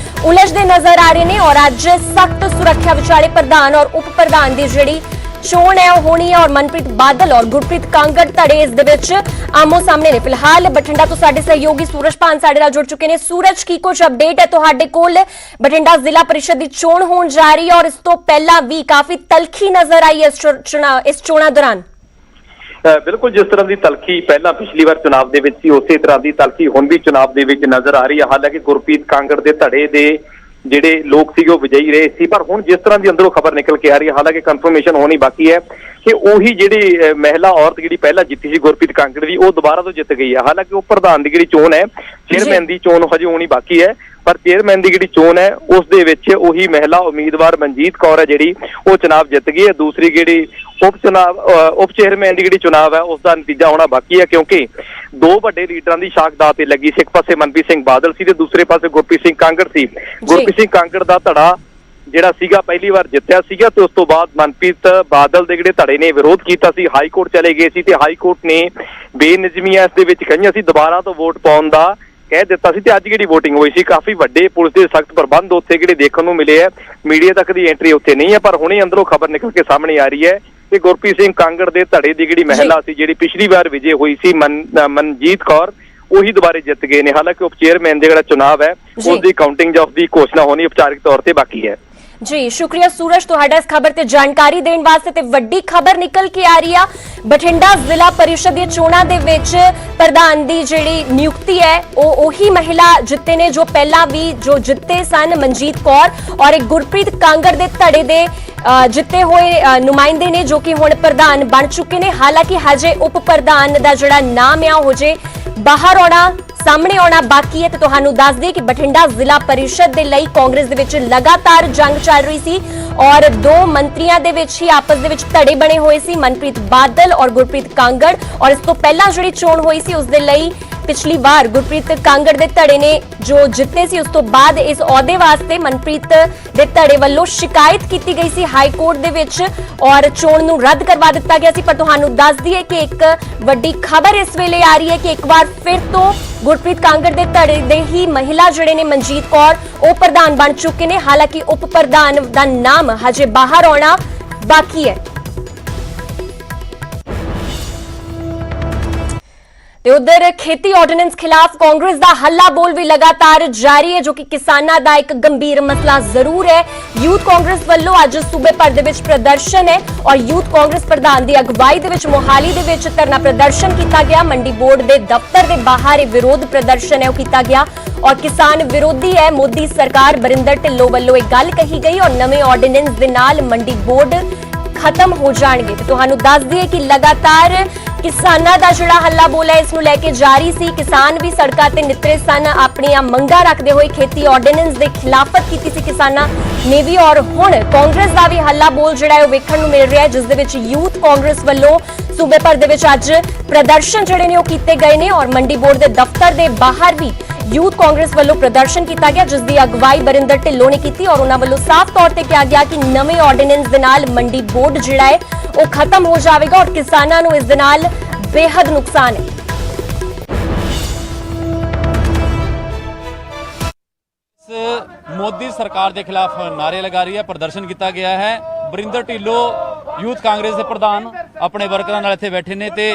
ਉਲਝਦੇ ਨਜ਼ਰ ਆ ਰਹੇ ਨੇ ਔਰ ਅੱਜ ਸਖਤ ਸੁਰੱਖਿਆ ਵਿਚਾਲੇ ਪ੍ਰਧਾਨ ਔਰ ਉਪ ਪ੍ਰਧਾਨ ਦੀ ਜਿਹੜੀ ਚੋਣ ਹੈ ਉਹ ਹੋਣੀ ਹੈ ਔਰ ਮਨਪ੍ਰੀਤ ਬਾਦਲ ਔਰ ਗੁਰਪ੍ਰੀਤ ਕਾਂਗੜ ਧੜੇ ਇਸ ਦੇ ਵਿੱਚ ਆਮੋ ਸਾਹਮਣੇ ਨੇ। ਫਿਲਹਾਲ ਬਠਿੰਡਾ ਤੋਂ ਸਾਡੇ ਸਹਿਯੋਗੀ ਸੂਰਜ ਭਾਨ ਸਾਡੇ ਨਾਲ ਜੁੜ ਚੁੱਕੇ ਨੇ। ਸੂਰਜ, ਕੀ ਕੁਝ ਅਪਡੇਟ ਹੈ ਤੁਹਾਡੇ ਕੋਲ? ਬਠਿੰਡਾ ਜ਼ਿਲ੍ਹਾ ਪਰਿਸ਼ਦ ਦੀ ਚੋਣ ਹੋਣ ਜਾ ਰਹੀ ਹੈ ਔਰ ਇਸ ਤੋਂ ਪਹਿਲਾਂ ਵੀ ਕਾਫੀ ਤਲਖੀ ਨਜ਼ਰ ਆਈ ਇਸ ਚੋਣਾਂ ਦੌਰਾਨ। ਬਿਲਕੁਲ, ਜਿਸ ਤਰ੍ਹਾਂ ਦੀ ਤਲਖੀ ਪਹਿਲਾਂ ਪਿਛਲੀ ਵਾਰ ਚੁਣਾਵ ਦੇ ਵਿੱਚ ਸੀ ਉਸੇ ਤਰ੍ਹਾਂ ਦੀ ਤਲਖੀ ਹੁਣ ਵੀ ਚੁਣਾਵ ਦੇ ਵਿੱਚ ਨਜ਼ਰ ਆ ਰਹੀ ਹੈ। ਹਾਲਾਂਕਿ ਗੁਰਪ੍ਰੀਤ ਕਾਂਗੜ ਦੇ ਧੜੇ ਦੇ ਜਿਹੜੇ ਲੋਕ ਸੀਗੇ ਉਹ ਵਿਜयी ਰਹੇ ਸੀ, ਪਰ ਹੁਣ ਜਿਸ ਤਰ੍ਹਾਂ ਦੀ ਅੰਦਰੋਂ ਖਬਰ ਨਿਕਲ ਕੇ ਆ ਰਹੀ ਹੈ, ਹਾਲਾਂਕਿ ਕਨਫਰਮੇਸ਼ਨ ਹੋਣੀ ਬਾਕੀ ਹੈ, ਕਿ ਉਹੀ ਜਿਹੜੀ ਮਹਿਲਾ ਔਰਤ ਜਿਹੜੀ ਪਹਿਲਾਂ ਜਿੱਤੀ ਸੀ ਗੁਰਪ੍ਰੀਤ ਕਾਂਗੜ ਦੀ, ਉਹ ਦੁਬਾਰਾ ਤੋਂ ਜਿੱਤ ਗਈ ਹੈ। ਹਾਲਾਂਕਿ ਉਹ ਪ੍ਰਧਾਨ ਦੀ ਜਿਹੜੀ ਚੋਣ ਹੈ, ਚੇਅਰਮੈਨ ਦੀ ਚੋਣ ਹਜੇ ਹੋਣੀ ਬਾਕੀ ਹੈ, ਪਰ ਚੇਅਰਮੈਨ ਦੀ ਜਿਹੜੀ ਚੋਣ ਹੈ ਉਸ ਦੇ ਵਿੱਚ ਉਹੀ ਮਹਿਲਾ ਉਮੀਦਵਾਰ ਮਨਜੀਤ ਕੌਰ ਹੈ ਜਿਹੜੀ ਉਹ ਚੁਣਾਵ ਜਿੱਤ ਗਈ ਹੈ। ਦੂਸਰੀ ਜਿਹੜੀ ਉਪ ਚੇਅਰਮੈਨ ਦੀ ਜਿਹੜੀ ਚੁਣਾਵ ਹੈ ਉਸ ਦਾ ਨਤੀਜਾ ਹੋਣਾ ਬਾਕੀ ਹੈ, ਕਿਉਂਕਿ ਦੋ ਵੱਡੇ ਲੀਡਰਾਂ ਦੀ ਸ਼ਾਖ ਦਾਅ ਤੇ ਲੱਗੀ ਸੀ। ਇੱਕ ਪਾਸੇ ਮਨਪ੍ਰੀਤ ਸਿੰਘ ਬਾਦਲ ਸੀ ਤੇ ਦੂਸਰੇ ਪਾਸੇ ਗੁਰਪ੍ਰੀਤ ਸਿੰਘ ਕਾਂਗੜ ਸੀ। ਗੁਰਪ੍ਰੀਤ ਸਿੰਘ ਕਾਂਗੜ ਦਾ ਧੜਾ ਜਿਹੜਾ ਸੀਗਾ ਪਹਿਲੀ ਵਾਰ ਜਿੱਤਿਆ ਸੀਗਾ ਤੇ ਉਸ ਤੋਂ ਬਾਅਦ ਮਨਪ੍ਰੀਤ ਬਾਦਲ ਦੇ ਜਿਹੜੇ ਧੜੇ ਨੇ ਵਿਰੋਧ ਕੀਤਾ ਸੀ, ਹਾਈ ਕੋਰਟ ਚਲੇ ਗਏ ਸੀ ਤੇ ਹਾਈ ਕੋਰਟ ਨੇ ਬੇਨਿਯਮੀਆਂ ਇਸ ਦੇ ਵਿੱਚ ਕਹੀਆਂ ਸੀ, ਦੁਬਾਰਾ ਤੋਂ ਵੋਟ ਪਾਉਣ ਦਾ ਕਹਿ ਦਿੱਤਾ ਸੀ। ਤੇ ਅੱਜ ਜਿਹੜੀ VOTING ਹੋਈ ਸੀ, ਕਾਫੀ ਵੱਡੇ ਪੁਲਿਸ ਦੇ ਸਖਤ ਪ੍ਰਬੰਧ ਉੱਥੇ ਜਿਹੜੇ ਦੇਖਣ ਨੂੰ ਮਿਲੇ ਹੈ। ਮੀਡੀਆ ਤੱਕ ਦੀ ਐਂਟਰੀ ਉੱਥੇ ਨਹੀਂ ਹੈ, ਪਰ ਹੁਣੇ ਅੰਦਰੋਂ ਖਬਰ ਨਿਕਲ ਕੇ ਸਾਹਮਣੇ ਆ ਰਹੀ ਹੈ ਕਿ ਗੁਰਪ੍ਰੀਤ ਸਿੰਘ ਕਾਂਗੜ ਦੇ ਧੜੇ ਦੀ ਜਿਹੜੀ ਮਹਿਲਾ ਸੀ, ਜਿਹੜੀ ਪਿਛਲੀ ਵਾਰ ਵਿਜੇ ਹੋਈ ਸੀ, ਮਨਜੀਤ ਕੌਰ, ਉਹੀ ਦੁਬਾਰੇ ਜਿੱਤ ਗਏ ਨੇ। ਹਾਲਾਂਕਿ ਉਪ ਚੇਅਰਮੈਨ ਦਾ ਜਿਹੜਾ ਚੁਣਾਵ ਹੈ ਉਸ ਦੀ ਕਾਊਂਟਿੰਗ ਆਫ ਦੀ ਘੋਸ਼ਣਾ ਹੋਣੀ ਔਪਚਾਰਿਕ ਤੌਰ ਤੇ ਬਾਕੀ ਹੈ। ਜੀ ਸ਼ੁਕਰੀਆ ਸੂਰਜ ਤੁਹਾਡਾ ਇਸ ਖਬਰ ਤੇ ਜਾਣਕਾਰੀ ਦੇਣ ਵਾਸਤੇ। ਤੇ ਵੱਡੀ ਖਬਰ ਨਿਕਲ ਕੇ ਆ ਰਹੀ ਆ, ਬਠਿੰਡਾ ਜ਼ਿਲ੍ਹਾ ਪਰਿਸ਼ਦ ਦੀਆਂ ਚੋਣਾਂ ਦੇ ਵਿੱਚ ਪ੍ਰਧਾਨ ਦੀ ਜਿਹੜੀ ਨਿਯੁਕਤੀ ਹੈ ਉਹ ਉਹੀ ਮਹਿਲਾ ਜਿੱਤੇ ਨੇ ਜੋ ਪਹਿਲਾਂ ਵੀ ਜੋ ਜਿੱਤੇ ਸਨ, ਮਨਜੀਤ ਕੌਰ, ਔਰ ਇੱਕ ਗੁਰਪ੍ਰੀਤ ਕਾਂਗੜ ਦੇ ਧੜੇ ਦੇ ਜਿੱਤੇ ਹੋਏ ਨੁਮਾਇੰਦੇ ਨੇ ਜੋ ਕਿ ਹੁਣ ਪ੍ਰਧਾਨ ਬਣ ਚੁੱਕੇ ਨੇ। ਹਾਲਾਂਕਿ ਹਜੇ ਉਪ ਪ੍ਰਧਾਨ ਦਾ ਜਿਹੜਾ ਨਾਮ ਆ ਉਹ ਜੇ ਬਾਹਰ ਆਉਣਾ, ਸਾਹਮਣੇ ਆਉਣਾ ਬਾਕੀ ਹੈ। ਤੇ ਤੁਹਾਨੂੰ ਦੱਸ ਦਈਏ ਕਿ ਬਠਿੰਡਾ ਜ਼ਿਲ੍ਹਾ ਪਰਿਸ਼ਦ ਦੇ ਲਈ ਕਾਂਗਰਸ ਦੇ ਵਿੱਚ ਲਗਾਤਾਰ ਜੰਗ ਚੱਲ ਰਹੀ ਸੀ ਔਰ ਦੋ ਮੰਤਰੀਆਂ ਦੇ ਵਿੱਚ ਹੀ ਆਪਸ ਦੇ ਵਿੱਚ ਧੜੇ ਬਣੇ ਹੋਏ ਸੀ, ਮਨਪ੍ਰੀਤ ਬਾਦਲ ਔਰ ਗੁਰਪ੍ਰੀਤ ਕਾਂਗੜ। ਔਰ ਇਸ ਤੋਂ ਪਹਿਲਾਂ ਜਿਹੜੀ ਚੋਣ ਹੋਈ ਸੀ ਉਸ ਦੇ ਲਈ ਪਿਛਲੀ ਵਾਰ ਗੁਰਪ੍ਰੀਤ ਕਾਂਗੜ ਦੇ ਧੜੇ ਨੇ ਜੋ ਜਿੱਤੇ ਸੀ। ਉਸ ਤੋਂ ਬਾਅਦ ਇਸ ਅਹੁਦੇ ਵਾਸਤੇ ਮਨਪ੍ਰੀਤ ਦੇ ਧੜੇ ਵੱਲੋਂ ਸ਼ਿਕਾਇਤ ਕੀਤੀ ਗਈ ਸੀ ਹਾਈ ਕੋਰਟ ਦੇ ਵਿੱਚ ਔਰ ਚੋਣ ਨੂੰ ਰੱਦ ਕਰਵਾ ਦਿੱਤਾ ਗਿਆ ਸੀ। ਪਰ ਤੁਹਾਨੂੰ ਦੱਸ ਦਈਏ ਕਿ ਇੱਕ ਵੱਡੀ ਖਬਰ ਇਸ ਵੇਲੇ ਆ ਰਹੀ ਹੈ ਕਿ ਇੱਕ ਵਾਰ ਫਿਰ ਤੋਂ ਗੁਰਪ੍ਰੀਤ ਕਾਂਗੜ ਦੇ ਧੜੇ ਦੇ ਹੀ ਮਹਿਲਾ ਜਿਹੜੇ ਨੇ ਮਨਜੀਤ ਕੌਰ, ਉਹ ਪ੍ਰਧਾਨ ਬਣ ਚੁੱਕੇ ਨੇ। ਹਾਲਾਂਕਿ ਉਪ ਪ੍ਰਧਾਨ ਦਾ ਨਾਮ ਹਜੇ ਬਾਹਰ ਆਉਣਾ ਬਾਕੀ ਹੈ। ਤੇ ਉਧਰ ਖੇਤੀ ਆਰਡੀਨੈਂਸ ਖਿਲਾਫ ਕਾਂਗਰਸ ਦਾ ਹੱਲਾ ਬੋਲ ਵੀ ਲਗਾਤਾਰ ਜਾਰੀ ਹੈ, ਜੋ ਕਿ ਕਿਸਾਨਾਂ ਦਾ ਇੱਕ ਗੰਭੀਰ ਮਸਲਾ ਜ਼ਰੂਰ ਹੈ। ਯੂਥ ਕਾਂਗਰਸ ਵੱਲੋਂ ਅੱਜ ਸੂਬੇ ਭਰ ਦੇ ਵਿੱਚ ਪ੍ਰਦਰਸ਼ਨ ਹੈ ਔਰ ਯੂਥ ਕਾਂਗਰਸ ਪ੍ਰਧਾਨ ਦੀ ਅਗਵਾਈ ਦੇ ਵਿੱਚ ਮੋਹਾਲੀ ਦੇ ਵਿੱਚ ਧਰਨਾ ਪ੍ਰਦਰਸ਼ਨ ਕੀਤਾ ਗਿਆ। ਮੰਡੀ ਬੋਰਡ ਦੇ ਦਫ਼ਤਰ ਦੇ ਬਾਹਰ ਇਹ ਵਿਰੋਧ ਪ੍ਰਦਰਸ਼ਨ ਹੈ ਉਹ ਕੀਤਾ ਗਿਆ ਔਰ ਕਿਸਾਨ ਵਿਰੋਧੀ ਹੈ ਮੋਦੀ ਸਰਕਾਰ। ਬਰਿੰਦਰ ਢਿੱਲੋਂ ਵੱਲੋਂ ਇਹ ਗੱਲ ਕਹੀ ਗਈ ਔਰ ਨਵੇਂ ਆਰਡੀਨੈਂਸ ਦੇ ਨਾਲ ਮੰਡੀ ਬੋਰਡ ਖਤਮ ਹੋ ਜਾਣਗੇ। ਤੇ ਤੁਹਾਨੂੰ ਦੱਸ ਦਈਏ ਕਿ ਲਗਾਤਾਰ ਕਿਸਾਨਾਂ ਦਾ ਜਿਹੜਾ ਹੱਲਾ ਬੋਲ ਹੈ ਇਸ ਨੂੰ ਲੈ ਕੇ ਜਾਰੀ ਸੀ। ਕਿਸਾਨ ਵੀ ਸੜਕਾਂ ਤੇ ਨਿਤਰੇ ਸਨ, ਆਪਣੀਆਂ ਮੰਗਾਂ ਰੱਖਦੇ ਹੋਏ ਖੇਤੀ ਆਰਡੀਨੈਂਸ ਦੇ ਖਿਲਾਫਤ ਕੀਤੀ ਸੀ ਕਿਸਾਨਾਂ ਨੇ ਵੀ। ਔਰ ਹੁਣ ਕਾਂਗਰਸ ਦਾ ਵੀ ਹੱਲਾ ਬੋਲ ਜਿਹੜਾ ਹੈ ਉਹ ਵੇਖਣ ਨੂੰ ਮਿਲ ਰਿਹਾ ਹੈ, ਜਿਸ ਦੇ ਵਿੱਚ ਯੂਥ ਕਾਂਗਰਸ ਵੱਲੋਂ ਸੂਬੇ ਭਰ ਦੇ ਵਿੱਚ ਅੱਜ ਪ੍ਰਦਰਸ਼ਨ ਜਿਹੜੇ ਨੇ ਉਹ ਕੀਤੇ ਗਏ ਨੇ ਔਰ ਮੰਡੀ ਬੋਰਡ ਦੇ ਦਫ਼ਤਰ ਦੇ ਬਾਹਰ ਵੀ ਯੂਥ ਕਾਂਗਰਸ ਵੱਲੋਂ ਪ੍ਰਦਰਸ਼ਨ ਕੀਤਾ ਗਿਆ, ਜਿਸ ਦੀ ਅਗਵਾਈ ਬਰਿੰਦਰ ਢਿੱਲੋਂ ਨੇ ਕੀਤੀ ਔਰ ਉਹਨਾਂ ਵੱਲੋਂ ਸਾਫ਼ ਤੌਰ ਤੇ ਕਿਹਾ ਗਿਆ ਕਿ ਨਵੇਂ ਆਰਡੀਨੈਂਸ ਦੇ ਨਾਲ ਮੰਡੀ ਬੋਰਡ ਜਿਹੜਾ ਹੈ ਉਹ ਖਤਮ ਹੋ ਜਾਵੇਗਾ ਔਰ ਕਿਸਾਨਾਂ ਨੂੰ ਇਸ ਦੇ ਨਾਲ ਬੇहद ਨੁਕਸਾਨ ਹੈ। मोदी सरकार के खिलाफ नारे लगा रही है, प्रदर्शन किया गया है। बरिंदर ढिल्लों यूथ कांग्रेस के प्रधान अपने वर्करां नाल इत्थे बैठे ने ते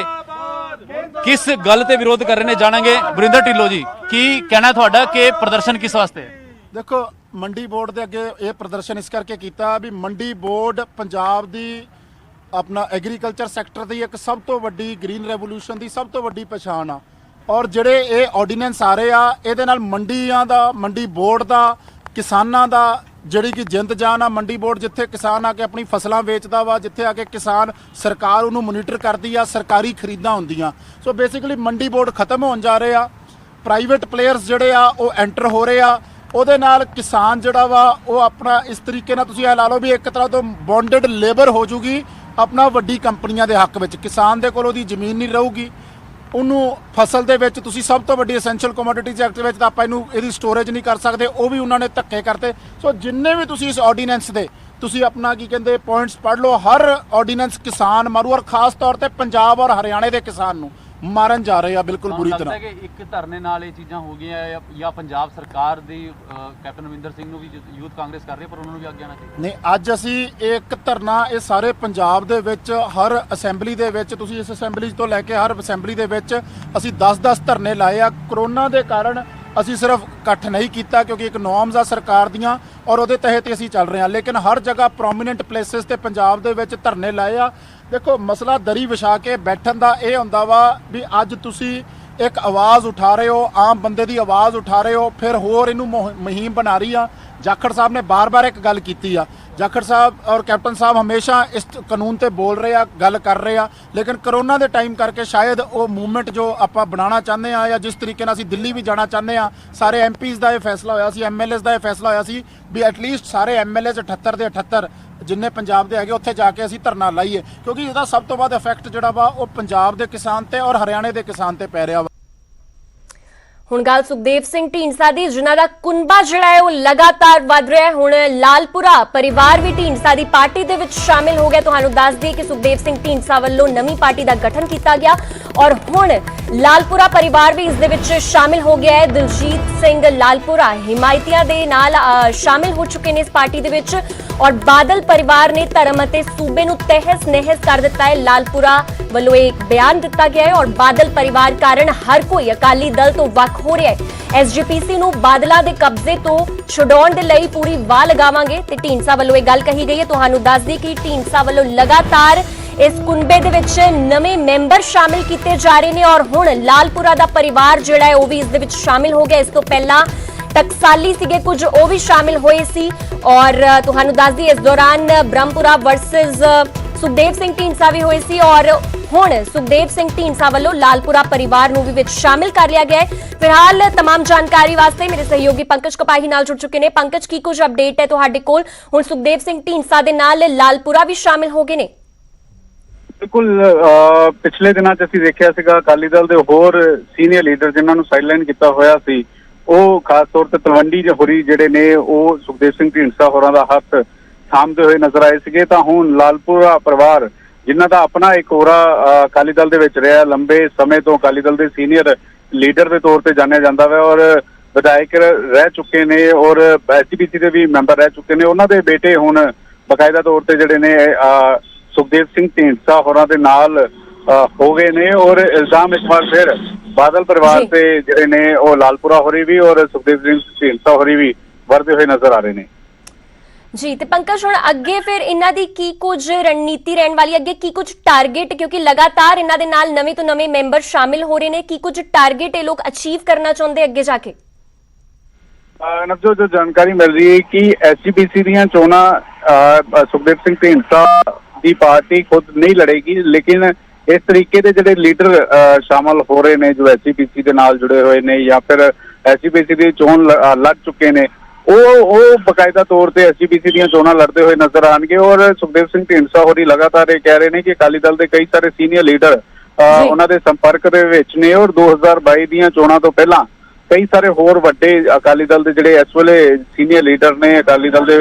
किस गल ते विरोध कर रहे ने जाणांगे। बरिंदर ढिल्लों जी की कहना तुहाडा कि प्रदर्शन किस वास्ते? देखो मंडी बोर्ड के अगे ये प्रदर्शन इस करके किया भी मंडी बोर्ड पंजाब दी अपना एग्रीकल्चर सैक्टर की एक सब तो वड्डी ग्रीन रेवोल्यूशन की सब तो वड्डी पछाण आ और ਜਿਹੜੇ ਇਹ ਆਰਡੀਨੈਂਸ ਆ ਰਹੇ ਆ ਇਹਦੇ ਨਾਲ ਮੰਡੀਆਂ ਦਾ, ਮੰਡੀ ਬੋਰਡ ਦਾ, ਕਿਸਾਨਾਂ ਦਾ ਜਿਹੜੀ ਕਿ ਜਿੰਦ ਜਾਨ ਆ। ਮੰਡੀ ਬੋਰਡ ਜਿੱਥੇ ਕਿਸਾਨ ਆ ਕੇ ਆਪਣੀ ਫਸਲਾਂ ਵੇਚਦਾ ਵਾ, ਜਿੱਥੇ ਆ ਕੇ ਕਿਸਾਨ ਸਰਕਾਰ ਉਹਨੂੰ ਮੋਨੀਟਰ ਕਰਦੀ ਆ, ਸਰਕਾਰੀ ਖਰੀਦਾਂ ਹੁੰਦੀਆਂ। ਸੋ ਬੇਸਿਕਲੀ ਮੰਡੀ ਬੋਰਡ ਖਤਮ ਹੋਣ ਜਾ ਰਹੇ ਆ, ਪ੍ਰਾਈਵੇਟ ਪਲੇਅਰਸ ਜਿਹੜੇ ਆ ਉਹ ਐਂਟਰ ਹੋ ਰਹੇ ਆ। ਉਹਦੇ ਨਾਲ ਕਿਸਾਨ ਜਿਹੜਾ ਵਾ ਉਹ ਆਪਣਾ ਇਸ ਤਰੀਕੇ ਨਾਲ ਤੁਸੀਂ ਇਹ ਲਾ ਲਓ ਵੀ ਇੱਕ ਤਰ੍ਹਾਂ ਤੋਂ ਬੌਂਡਡ ਲੇਬਰ ਹੋ ਜੂਗੀ ਆਪਣਾ ਵੱਡੀ ਕੰਪਨੀਆਂ ਦੇ ਹੱਕ ਵਿੱਚ। ਕਿਸਾਨ ਦੇ ਕੋਲ ਉਹਦੀ ਜ਼ਮੀਨ ਨਹੀਂ ਰਹੂਗੀ, ਉਹਨੂੰ ਫਸਲ ਦੇ ਵਿੱਚ ਤੁਸੀਂ ਸਭ ਤੋਂ ਵੱਡੀ ਐਸੈਂਸ਼ੀਅਲ ਕਮੋਡਿਟੀਜ਼ ਐਕਟ ਵਿੱਚ ਤਾਂ ਆਪਾਂ ਇਹਦੀ ਸਟੋਰੇਜ ਨਹੀਂ ਕਰ ਸਕਦੇ, ਉਹ ਵੀ ਉਹਨਾਂ ਨੇ ਧੱਕੇ ਕਰਤੇ। ਸੋ ਜਿੰਨੇ ਵੀ ਤੁਸੀਂ ਇਸ ਆਰਡੀਨੈਂਸ ਦੇ ਤੁਸੀਂ ਆਪਣਾ ਕੀ ਕਹਿੰਦੇ ਪੁਆਇੰਟਸ ਪੜ੍ਹ ਲਓ, ਹਰ ਆਰਡੀਨੈਂਸ ਕਿਸਾਨ ਮਾਰੂ ਔਰ ਖਾਸ ਤੌਰ ਤੇ ਪੰਜਾਬ ਔਰ ਹਰਿਆਣੇ ਦੇ ਕਿਸਾਨ ਨੂੰ ਮਾਰਨ ਜਾ ਰਹੇ ਆ ਬਿਲਕੁਲ ਬੁਰੀ ਤਰ੍ਹਾਂ। ਕਿ ਇੱਕ ਧਰਨੇ ਨਾਲ ਇਹ ਚੀਜ਼ਾਂ ਹੋ ਗਈਆਂ ਜਾਂ ਪੰਜਾਬ ਸਰਕਾਰ ਦੀ ਕੈਪਟਨ ਅਮਰਿੰਦਰ ਸਿੰਘ ਨੂੰ ਵੀ ਯੂਥ ਕਾਂਗਰਸ ਕਰ ਰਹੀ ਪਰ ਉਹਨਾਂ ਨੂੰ ਵੀ ਅੱਗੇ ਆਉਣਾ ਚਾਹੀਦਾ। ਨਹੀਂ, ਅੱਜ ਅਸੀਂ ਇੱਕ ਧਰਨਾ ਇਹ ਸਾਰੇ ਪੰਜਾਬ ਦੇ ਵਿੱਚ ਹਰ ਅਸੈਂਬਲੀ ਦੇ ਵਿੱਚ ਤੁਸੀਂ ਇਸ ਅਸੈਂਬਲੀ ਤੋਂ ਲੈ ਕੇ ਹਰ ਅਸੈਂਬਲੀ ਦੇ ਵਿੱਚ ਅਸੀਂ 10-10 ਧਰਨੇ ਲਾਏ ਆ। ਕਰੋਨਾ ਦੇ ਕਾਰਨ ਅਸੀਂ ਸਿਰਫ ਇਕੱਠ ਨਹੀਂ ਕੀਤਾ ਕਿਉਂਕਿ ਇੱਕ ਨੋਰਮਸ ਆ ਸਰਕਾਰ ਦੀਆਂ ਔਰ ਉਹਦੇ ਤਹਿਤ ਅਸੀਂ ਚੱਲ ਰਹੇ ਹਾਂ, ਲੇਕਿਨ ਹਰ ਜਗ੍ਹਾ ਪ੍ਰੋਮੀਨੈਂਟ ਪਲੇਸਿਸ ਤੇ ਪੰਜਾਬ ਦੇ ਵਿੱਚ ਧਰਨੇ ਲਾਏ ਆ। ਦੇਖੋ ਮਸਲਾ ਦਰੀ ਵਿਛਾ ਕੇ ਬੈਠਣ ਦਾ ਇਹ ਹੁੰਦਾ ਵਾ ਵੀ ਅੱਜ ਤੁਸੀਂ ਇੱਕ ਆਵਾਜ਼ ਉਠਾ ਰਹੇ ਹੋ, ਆਮ ਬੰਦੇ ਦੀ ਆਵਾਜ਼ ਉਠਾ ਰਹੇ ਹੋ, ਫਿਰ ਹੋਰ ਇਹਨੂੰ ਮੁਹਿੰਮ ਬਣਾ ਰਹੀ ਆ। ਜਾਖੜ ਸਾਹਿਬ ਨੇ ਬਾਰ-ਬਾਰ ਇੱਕ ਗੱਲ ਕੀਤੀ ਆ, ਜਾਖੜ ਸਾਹਿਬ ਔਰ ਕੈਪਟਨ ਸਾਹਿਬ ਹਮੇਸ਼ਾ ਇਸ ਕਾਨੂੰਨ ਤੇ ਬੋਲ ਰਹੇ ਆ, ਗੱਲ ਕਰ ਰਹੇ ਆ, ਲੇਕਿਨ ਕਰੋਨਾ ਦੇ ਟਾਈਮ ਕਰਕੇ ਸ਼ਾਇਦ ਉਹ ਮੂਵਮੈਂਟ ਜੋ ਆਪਾਂ ਬਣਾਉਣਾ ਚਾਹੁੰਦੇ ਆ ਜਾਂ ਜਿਸ ਤਰੀਕੇ ਨਾਲ ਅਸੀਂ ਦਿੱਲੀ ਵੀ ਜਾਣਾ ਚਾਹੁੰਦੇ ਆ, ਸਾਰੇ ਐਮਪੀਜ਼ ਦਾ ਇਹ ਫੈਸਲਾ ਹੋਇਆ ਸੀ, ਐਮਐਲਏਜ਼ ਦਾ ਇਹ ਫੈਸਲਾ ਹੋਇਆ ਸੀ ਵੀ ਐਟਲੀਸਟ ਸਾਰੇ ਐਮਐਲਏਜ਼ 78 ਦੇ 78 ਜਿੰਨੇ ਪੰਜਾਬ ਦੇ ਹੈਗੇ ਉੱਥੇ ਜਾ ਕੇ ਅਸੀਂ ਧਰਨਾ ਲਾਈਏ, ਕਿਉਂਕਿ ਇਹਦਾ ਸਭ ਤੋਂ ਵੱਧ ਇਫੈਕਟ ਜਿਹੜਾ ਵਾ ਉਹ ਪੰਜਾਬ ਦੇ ਕਿਸਾਨ ਤੇ ਔਰ ਹਰਿਆਣੇ ਦੇ ਕਿਸਾਨ ਤੇ ਪੈ ਰਿਹਾ ਵਾ। ਹੁਣ ਗੱਲ ਸੁਖਦੇਵ ਸਿੰਘ ਢੀਂਡਸਾ ਦੀ, ਜਿਨ੍ਹਾਂ ਦਾ ਕੁਨਬਾ ਜਿਹੜਾ ਹੈ ਉਹ ਲਗਾਤਾਰ ਵੱਧ ਰਿਹਾ ਹੈ। ਹੁਣ ਲਾਲਪੁਰਾ ਪਰਿਵਾਰ ਵੀ ਢੀਂਡਸਾ ਦੀ ਪਾਰਟੀ ਦੇ ਵਿੱਚ ਸ਼ਾਮਿਲ ਹੋ ਗਿਆ। ਤੁਹਾਨੂੰ ਦੱਸ ਦਈਏ ਕਿ ਸੁਖਦੇਵ ਸਿੰਘ ਢੀਂਡਸਾ ਵੱਲੋਂ ਨਵੀਂ ਪਾਰਟੀ ਦਾ ਗਠਨ ਕੀਤਾ ਗਿਆ ਔਰ ਹੁਣ ਲਾਲਪੁਰਾ ਪਰਿਵਾਰ ਵੀ ਇਸ ਦੇ ਵਿੱਚ ਸ਼ਾਮਿਲ ਹੋ ਗਿਆ ਹੈ। ਦਿਲਜੀਤ ਸਿੰਘ ਲਾਲਪੁਰਾ ਹਿਮਾਇਤੀਆਂ ਦੇ ਨਾਲ ਸ਼ਾਮਿਲ ਹੋ ਚੁੱਕੇ ਨੇ ਇਸ ਪਾਰਟੀ ਦੇ ਵਿੱਚ ਔਰ ਬਾਦਲ ਪਰਿਵਾਰ ਨੇ ਧਰਮ ਅਤੇ ਸੂਬੇ ਨੂੰ ਤਹਿਸ ਨਹਿਸ ਕਰ ਦਿੱਤਾ ਹੈ। ਲਾਲਪੁਰਾ ਵੱਲੋਂ ਇੱਕ ਬਿਆਨ ਦਿੱਤਾ ਗਿਆ ਹੈ ਔਰ ਬਾਦਲ ਪਰਿਵਾਰ ਕਾਰਨ ਹਰ ਕੋਈ ਅਕਾਲੀ ਦਲ ਤੋਂ ਵੱਖ ਹੋ ਰਿਹਾ ਹੈ। ਐਸਜੀਪੀਸੀ ਨੂੰ ਬਾਦਲਾਂ ਦੇ ਕਬਜ਼ੇ ਤੋਂ ਛੁਡਾਉਣ ਦੇ ਲਈ ਪੂਰੀ ਵਾਹ ਲਗਾਵਾਂਗੇ ਤੇ ਢੀਂਡਸਾ ਵੱਲੋਂ ਇਹ ਗੱਲ ਕਹੀ ਗਈ ਹੈ। ਤੁਹਾਨੂੰ ਦੱਸ ਦਈਏ ਕਿ ਢੀਂਡਸਾ ਵੱਲੋਂ ਲਗਾਤਾਰ ਇਸ ਕੁਨਬੇ ਦੇ ਵਿੱਚ ਨਵੇਂ ਮੈਂਬਰ ਸ਼ਾਮਿਲ ਕੀਤੇ ਜਾ ਰਹੇ ਨੇ ਔਰ ਹੁਣ ਲਾਲਪੁਰਾ ਦਾ ਪਰਿਵਾਰ ਜਿਹੜਾ ਹੈ ਉਹ ਵੀ ਇਸ ਦੇ ਵਿੱਚ ਸ਼ਾਮਿਲ ਹੋ ਗਿਆ। ਇਸ ਤੋਂ ਪਹਿਲਾਂ ਟਕਸਾਲੀ ਸੀਗੇ ਕੁਝ, ਉਹ ਵੀ ਸ਼ਾਮਿਲ ਹੋਏ ਸੀ ਔਰ ਤੁਹਾਨੂੰ ਦੱਸ ਦਈਏ ਇਸ ਦੌਰਾਨ ਬ੍ਰਹਮਪੁਰਾ ਵਰਸਸ ਸੁਖਦੇਵ ਸਿੰਘ ਢੀਂਡਸਾ ਵੀ ਹੋਏ ਸੀ ਔਰ ਹੁਣ ਸੁਖਦੇਵ ਸਿੰਘ ਢੀਂਡਸਾ ਵੱਲੋਂ ਲਾਲਪੁਰਾ ਪਰਿਵਾਰ ਨੂੰ ਵੀ ਵਿੱਚ ਸ਼ਾਮਿਲ ਕਰ ਲਿਆ ਗਿਆ ਹੈ। ਫਿਲਹਾਲ तमाम ਜਾਣਕਾਰੀ ਵਾਸਤੇ ਮੇਰੇ ਸਹਿਯੋਗੀ ਪੰਕਜ ਕਪਾਹੀ ਨਾਲ ਜੁੜ ਚੁੱਕੇ ਨੇ। ਪੰਕਜ, ਕੀ ਕੁਝ ਅਪਡੇਟ ਹੈ ਤੁਹਾਡੇ ਕੋਲ? ਹੁਣ ਸੁਖਦੇਵ ਸਿੰਘ ਢੀਂਡਸਾ ਦੇ ਨਾਲ ਲਾਲਪੁਰਾ ਵੀ ਸ਼ਾਮਿਲ ਹੋ ਗਏ ਨੇ। ਬਿਲਕੁਲ, ਪਿਛਲੇ ਦਿਨਾਂ 'ਚ ਅਸੀਂ ਦੇਖਿਆ ਸੀਗਾ ਅਕਾਲੀ ਦਲ ਦੇ ਹੋਰ ਸੀਨੀਅਰ ਲੀਡਰ ਜਿਨ੍ਹਾਂ ਨੂੰ ਸਾਈਡਲਾਈਨ ਕੀਤਾ ਹੋਇਆ ਸੀ, ਉਹ ਖਾਸ ਤੌਰ ਤੇ ਤਲਵੰਡੀ ਹੋਰੀ ਜਿਹੜੇ ਨੇ ਉਹ ਸੁਖਦੇਵ ਸਿੰਘ ਢੀਂਡਸਾ ਹੋਰਾਂ ਦਾ ਹੱਥ ਥਾਮਦੇ ਹੋਏ ਨਜ਼ਰ ਆਏ ਸੀਗੇ। ਤਾਂ ਹੁਣ ਲਾਲਪੁਰਾ ਪਰਿਵਾਰ ਜਿਨ੍ਹਾਂ ਦਾ ਆਪਣਾ ਇੱਕ ਹੋਰਾ ਅਕਾਲੀ ਦਲ ਦੇ ਵਿੱਚ ਰਿਹਾ, ਲੰਬੇ ਸਮੇਂ ਤੋਂ ਅਕਾਲੀ ਦਲ ਦੇ ਸੀਨੀਅਰ ਲੀਡਰ ਦੇ ਤੌਰ ਤੇ ਜਾਣਿਆ ਜਾਂਦਾ ਹੈ ਔਰ ਵਿਧਾਇਕ ਰਹਿ ਚੁੱਕੇ ਨੇ ਔਰ ਐਸਜੀਪੀਸੀ ਦੇ ਵੀ ਮੈਂਬਰ ਰਹਿ ਚੁੱਕੇ ਨੇ, ਉਹਨਾਂ ਦੇ ਬੇਟੇ ਹੁਣ ਬਕਾਇਦਾ ਤੌਰ ਤੇ ਜਿਹੜੇ ਨੇ ਸੁਖਦੇਵ ਸਿੰਘ ਢੀਂਡਸਾ ਹੋਰਾਂ ਦੇ ਨਾਲ ਹੋ ਗਏ ਨੇ ਔਰ ਇਲਜ਼ਾਮ ਇਸ ਵਾਰ ਫਿਰ ਬਾਦਲ ਪਰਿਵਾਰ ਤੇ ਜਿਹੜੇ ਨੇ ਉਹ ਲਾਲਪੁਰਾ ਹੋਰੀ ਵੀ ਔਰ ਸੁਖਦੇਵ ਸਿੰਘ ਢੀਂਡਸਾ ਹੋਰੀ ਵੀ ਵਰਦੇ ਹੋਏ ਨਜ਼ਰ ਆ ਰਹੇ ਨੇ। ਜੀ, ਤੇ ਪੰਕਜ ਹੁਣ ਅੱਗੇ ਫਿਰ ਇਹਨਾਂ ਦੀ ਕੀ ਕੁਝ ਰਣਨੀਤੀ ਰਹਿਣ ਵਾਲੀ, ਅੱਗੇ ਕੀ ਕੁਝ ਟਾਰਗੇਟ, ਕਿਉਂਕਿ ਲਗਾਤਾਰ ਇਹਨਾਂ ਦੇ ਨਾਲ ਨਵੇਂ ਤੋਂ ਨਵੇਂ ਮੈਂਬਰ ਸ਼ਾਮਿਲ ਹੋ ਰਹੇ ਨੇ, ਕੀ ਕੁਝ ਟਾਰਗੇਟ ਇਹ ਲੋਕ ਅਚੀਵ ਕਰਨਾ ਚਾਹੁੰਦੇ ਅੱਗੇ ਜਾ ਕੇ? ਨਵਜੋਤ, ਜੋ ਜਾਣਕਾਰੀ ਮਿਲ ਰਹੀ ਹੈ ਕਿ ਐਸਜੀਪੀਸੀ ਦੀਆਂ ਚੋਣਾਂ ਸੁਖਦੇਵ ਸਿੰਘ ਢੀਂਡਸਾ ਦੀ ਪਾਰਟੀ ਖੁਦ ਨਹੀਂ ਲੜੇਗੀ, ਲੇਕਿਨ ਇਸ ਤਰੀਕੇ ਦੇ ਜਿਹੜੇ ਲੀਡਰ ਸ਼ਾਮਲ ਹੋ ਰਹੇ ਨੇ ਜੋ ਐਸਜੀਪੀਸੀ ਦੇ ਨਾਲ ਜੁੜੇ ਹੋਏ ਨੇ ਜਾਂ ਫਿਰ ਐਸਜੀਪੀਸੀ ਦੀ ਚੋਣ ਲੜ ਚੁੱਕੇ ਨੇ, ਉਹ ਬਕਾਇਦਾ ਤੌਰ ਤੇ ਐਸਜੀਪੀਸੀ ਦੀਆਂ ਚੋਣਾਂ ਲੜਦੇ ਹੋਏ ਨਜ਼ਰ ਆਣਗੇ ਔਰ ਸੁਖਦੇਵ ਸਿੰਘ ਢੀਂਡਸਾ ਹੋਰੀ ਲਗਾਤਾਰ ਇਹ ਕਹਿ ਰਹੇ ਨੇ ਕਿ ਅਕਾਲੀ ਦਲ ਦੇ ਕਈ ਸਾਰੇ ਸੀਨੀਅਰ ਲੀਡਰ ਉਹਨਾਂ ਦੇ ਸੰਪਰਕ ਦੇ ਵਿੱਚ ਨੇ ਔਰ 2022 ਦੀਆਂ ਚੋਣਾਂ ਤੋਂ ਪਹਿਲਾਂ ਕਈ ਸਾਰੇ ਹੋਰ ਵੱਡੇ ਅਕਾਲੀ ਦਲ ਦੇ ਜਿਹੜੇ ਇਸ ਵੇਲੇ ਸੀਨੀਅਰ ਲੀਡਰ ਨੇ, ਅਕਾਲੀ ਦਲ ਦੇ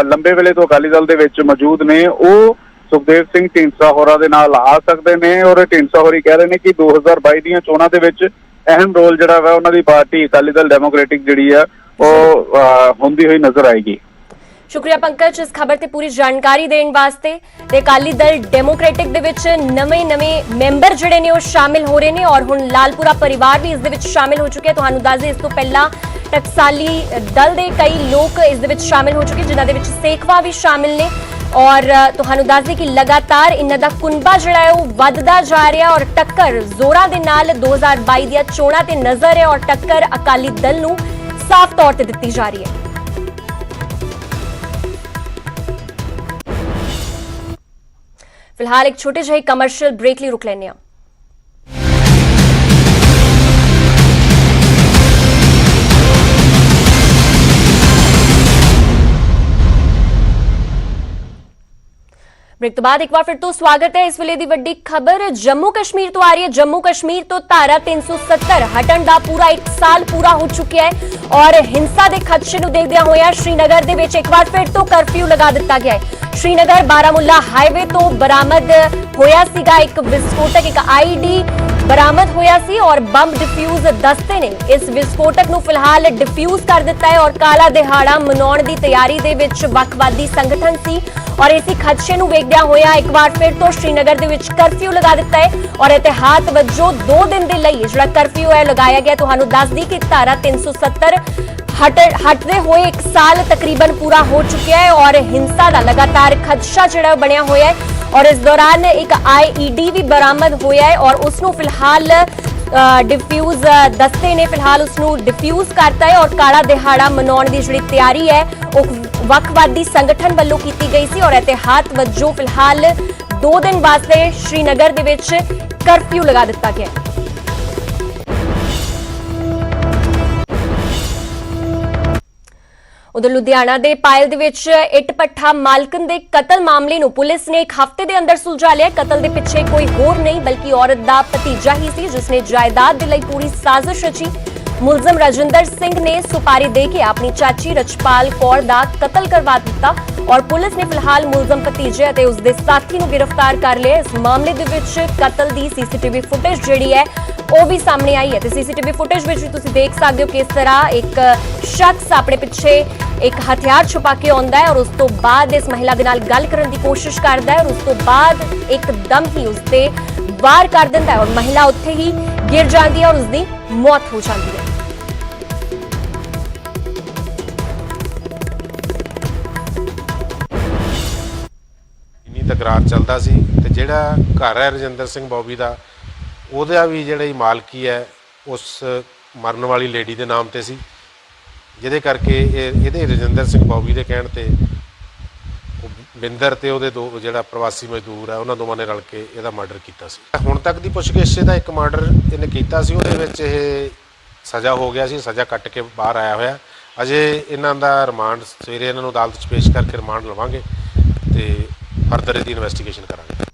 ਲੰਬੇ ਵੇਲੇ ਤੋਂ ਅਕਾਲੀ ਦਲ ਦੇ ਵਿੱਚ ਮੌਜੂਦ ਨੇ, ਉਹ ਸੁਖਦੇਵ ਸਿੰਘ ਢੀਂਡਸਾ ਹੋਰਾਂ ਦੇ ਨਾਲ ਆ ਸਕਦੇ ਨੇ ਔਰ ਢੀਂਡਸਾ ਹੋਰੀ ਕਹਿ ਰਹੇ ਨੇ ਕਿ 2022 ਦੀਆਂ ਚੋਣਾਂ ਦੇ ਵਿੱਚ ਅਹਿਮ ਰੋਲ ਜਿਹੜਾ ਵਾ ਉਹਨਾਂ ਦੀ ਪਾਰਟੀ ਅਕਾਲੀ ਦਲ ਡੈਮੋਕ੍ਰੈਟਿਕ ਜਿਹੜੀ ਆ ਉਹ ਹੁੰਦੀ ਹੋਈ ਨਜ਼ਰ ਆਏਗੀ। ਸ਼ੁਕਰੀਆ ਪੰਕਜ ਇਸ ਖਬਰ ਤੇ ਪੂਰੀ ਜਾਣਕਾਰੀ ਦੇਣ ਵਾਸਤੇ। ਤੇ ਅਕਾਲੀ ਦਲ ਡੈਮੋਕ੍ਰੈਟਿਕ ਦੇ ਵਿੱਚ ਨਵੇਂ ਮੈਂਬਰ ਜਿਹੜੇ ਨੇ ਉਹ ਸ਼ਾਮਿਲ ਹੋ ਰਹੇ ਨੇ ਔਰ ਹੁਣ ਲਾਲਪੁਰਾ ਪਰਿਵਾਰ ਵੀ ਇਸ ਦੇ ਵਿੱਚ ਸ਼ਾਮਿਲ ਹੋ ਚੁੱਕੇ। ਤੁਹਾਨੂੰ ਦੱਸ ਦੇ ਇਸ ਤੋਂ ਪਹਿਲਾਂ ਟਕਸਾਲੀ ਦਲ ਦੇ ਕਈ ਲੋਕ ਇਸ ਦੇ ਵਿੱਚ ਸ਼ਾਮਿਲ ਹੋ ਚੁੱਕੇ, ਜਿਨ੍ਹਾਂ ਦੇ ਵਿੱਚ ਸੇਖਵਾ ਵੀ ਸ਼ਾਮਿਲ ਨੇ ਔਰ ਤੁਹਾਨੂੰ ਦੱਸ ਦੇ ਕਿ ਲਗਾਤਾਰ ਇਹਨਾਂ ਦਾ ਕੁਨਬਾ ਜਿਹੜਾ ਹੈ ਉਹ ਵੱਧਦਾ ਜਾ ਰਿਹਾ ਔਰ ਟੱਕਰ ਜ਼ੋਰਾਂ ਦੇ ਨਾਲ 2022 ਦੀਆਂ ਚੋਣਾਂ ਤੇ ਨਜ਼ਰ ਹੈ ਔਰ ਟੱਕਰ ਅਕਾਲੀ ਦਲ ਨੂੰ ਸਾਫ਼ ਤੌਰ ਤੇ ਦਿੱਤੀ ਜਾ ਰਹੀ ਹੈ। ਫਿਲਹਾਲ ਇੱਕ ਛੋਟੇ ਜਿਹੇ ਕਮਰਸ਼ੀਅਲ ਬ੍ਰੇਕ ਲਈ ਰੁਕ ਲੈਂਦੇ ਹਾਂ। ब्रेक तो बाद एक बार फिर तो स्वागत है। इस वेले दी वड्डी खबर जम्मू कश्मीर तो आ रही है। जम्मू कश्मीर तो धारा 370 हटण दा पूरा 1 साल पूरा हो चुका है और हिंसा के खदशे नूं देखदे होया श्रीनगर दे विच एक बार फिर तो कर्फ्यू लगा दिता गया है। श्रीनगर बारामुला हाईवे तो बरामद होया सीगा एक विस्फोटक, एक आईडी बरामद होया सी और बंब डिफ्यूज दस्ते ने इस विस्फोटक नूं फिलहाल डिफ्यूज कर दिता है और काला दिहाड़ा मनाउण दी तैयारी दे विच वखवादी संगठन सी और इसी खदशे नूं वेखदਿਆਂ होया एक बार फिर तो श्रीनगर दे विच कर्फ्यू लगा दिता है और एहतियात वजों 2 दिन दे लई जिहड़ा कर्फ्यू है लगाया गया। तुहानूं दस दी कि धारा 370 हटदे होए 1 साल तकरीबन पूरा हो चुका है और हिंसा का लगातार खदशा जिहड़ा बनिया होया है और इस दौरान एक आईईडी भी बरामद होया है और उसनूं फिलहाल ਡਿਫਿਊਜ਼ ਦਸਤੇ ਨੇ ਫਿਲਹਾਲ ਉਸ ਨੂੰ ਡਿਫਿਊਜ਼ ਕਰਤਾ ਹੈ ਔਰ ਕਾਲਾ ਦਿਹਾੜਾ ਮਨਾਉਣ ਦੀ ਜਿਹੜੀ ਤਿਆਰੀ ਹੈ ਉਹ ਵੱਖਵਾਦੀ ਸੰਗਠਨ ਵੱਲੋਂ ਕੀਤੀ ਗਈ ਸੀ ਔਰ ਇਤਿਹਾਤ ਵਜੋਂ ਫਿਲਹਾਲ 2 ਦਿਨ ਵਾਸਤੇ ਸ਼੍ਰੀਨਗਰ ਦੇ ਵਿੱਚ ਕਰਫਿਊ ਲਗਾ ਦਿੱਤਾ ਗਿਆ ਹੈ। ਉਧਰ ਲੁਧਿਆਣਾ ਦੇ ਪਾਇਲ ਦੇ ਵਿੱਚ ਇੱਟ ਭੱਠਾ ਮਾਲਕਨ ਦੇ ਕਤਲ ਮਾਮਲੇ ਨੂੰ ਪੁਲਿਸ ਨੇ 1 ਹਫ਼ਤੇ ਦੇ ਅੰਦਰ ਸੁਲਝਾ ਲਿਆ। ਕਤਲ ਦੇ ਪਿੱਛੇ ਕੋਈ ਹੋਰ ਨਹੀਂ ਬਲਕਿ ਔਰਤ ਦਾ ਭਤੀਜਾ ਹੀ ਸੀ ਜਿਸ ਨੇ ਜਾਇਦਾਦ ਦੇ ਲਈ ਪੂਰੀ ਸਾਜ਼ਿਸ਼ ਰਚੀ। ਮੁਲਜ਼ਮ ਰਾਜਿੰਦਰ ਸਿੰਘ ਨੇ ਸੁਪਾਰੀ ਦੇ ਕੇ ਆਪਣੀ ਚਾਚੀ ਰਚਪਾਲ ਕੌਰ ਦਾ ਕਤਲ ਕਰਵਾ ਦਿੱਤਾ ਔਰ ਪੁਲਿਸ ਨੇ ਫਿਲਹਾਲ ਮੁਲਜ਼ਮ ਭਤੀਜੇ ਅਤੇ ਉਸ ਦੇ ਸਾਥੀ ਨੂੰ ਗ੍ਰਿਫਤਾਰ ਕਰ ਲਿਆ। ਇਸ ਮਾਮਲੇ ਦੇ ਵਿੱਚ ਕਤਲ ਦੀ ਸੀਸੀਟੀਵੀ ਫੁਟੇਜ ਜਿਹੜੀ ਹੈ ਉਹ ਵੀ ਸਾਹਮਣੇ ਆਈ ਹੈ ਤੇ ਸੀਸੀਟੀਵੀ ਫੁਟੇਜ ਵਿੱਚ ਵੀ ਤੁਸੀਂ ਦੇਖ ਸਕਦੇ ਹੋ ਕਿਸ ਤਰ੍ਹਾਂ ਇੱਕ ਸ਼ਖਸ ਆਪਣੇ ਪਿੱਛੇ ਇੱਕ ਹਥਿਆਰ ਛੁਪਾ ਕੇ ਆਉਂਦਾ ਹੈ ਔਰ ਉਸ ਤੋਂ ਬਾਅਦ ਇਸ ਮਹਿਲਾ ਦੇ ਨਾਲ ਗੱਲ ਕਰਨ ਦੀ ਕੋਸ਼ਿਸ਼ ਕਰਦਾ ਹੈ ਔਰ ਉਸ ਤੋਂ ਬਾਅਦ ਇੱਕਦਮ ਹੀ ਉਸ ਤੇ ਵਾਰ ਕਰ ਦਿੰਦਾ ਹੈ ਔਰ ਮਹਿਲਾ ਉੱਥੇ ਹੀ ਗਿਰ ਜਾਂਦੀ ਹੈ ਔਰ ਉਸ ਦੀ ਮੌਤ ਹੋ ਜਾਂਦੀ ਹੈ। ਤਕਰਾਰ ਚੱਲਦਾ ਸੀ ਤੇ ਜਿਹੜਾ ਘਰ ਹੈ ਰਜਿੰਦਰ ਸਿੰਘ ਬੌਬੀ ਦਾ ਉਹਦਾ ਵੀ ਜਿਹੜੀ ਮਾਲਕੀ ਹੈ ਉਸ ਮਰਨ ਵਾਲੀ ਲੇਡੀ ਦੇ ਨਾਮ ਤੇ ਸੀ ਜਿਹਦੇ ਕਰਕੇ ਇਹਦੇ ਰਜਿੰਦਰ ਸਿੰਘ ਬੌਬੀ ਦੇ ਕਹਿਣ ਤੇ ਬਿੰਦਰ ਤੇ ਉਹਦੇ ਦੋ ਜਿਹੜਾ ਪ੍ਰਵਾਸੀ ਮਜ਼ਦੂਰ ਹੈ ਉਹਨਾਂ ਦੋਵਾਂ ਨੇ ਰਲ ਕੇ ਇਹਦਾ ਮਰਡਰ ਕੀਤਾ ਸੀ। ਹੁਣ ਤੱਕ ਦੀ ਪੁੱਛਗਿੱਛ ਦਾ ਇੱਕ ਮਰਡਰ ਇਹਨੇ ਕੀਤਾ ਸੀ ਉਹਦੇ ਵਿੱਚ ਇਹ ਸਜ਼ਾ ਹੋ ਗਿਆ ਸੀ, ਸਜ਼ਾ ਕੱਟ ਕੇ ਬਾਹਰ ਆਇਆ ਹੋਇਆ। ਅਜੇ ਇਹਨਾਂ ਦਾ ਰਿਮਾਂਡ ਸਵੇਰੇ ਇਹਨਾਂ ਨੂੰ ਅਦਾਲਤ 'ਚ ਪੇਸ਼ ਕਰਕੇ ਰਿਮਾਂਡ ਲਵਾਂਗੇ ਤੇ ਫਰਦਰ ਦੀ ਇਨਵੈਸਟੀਗੇਸ਼ਨ ਕਰਾਂਗੇ।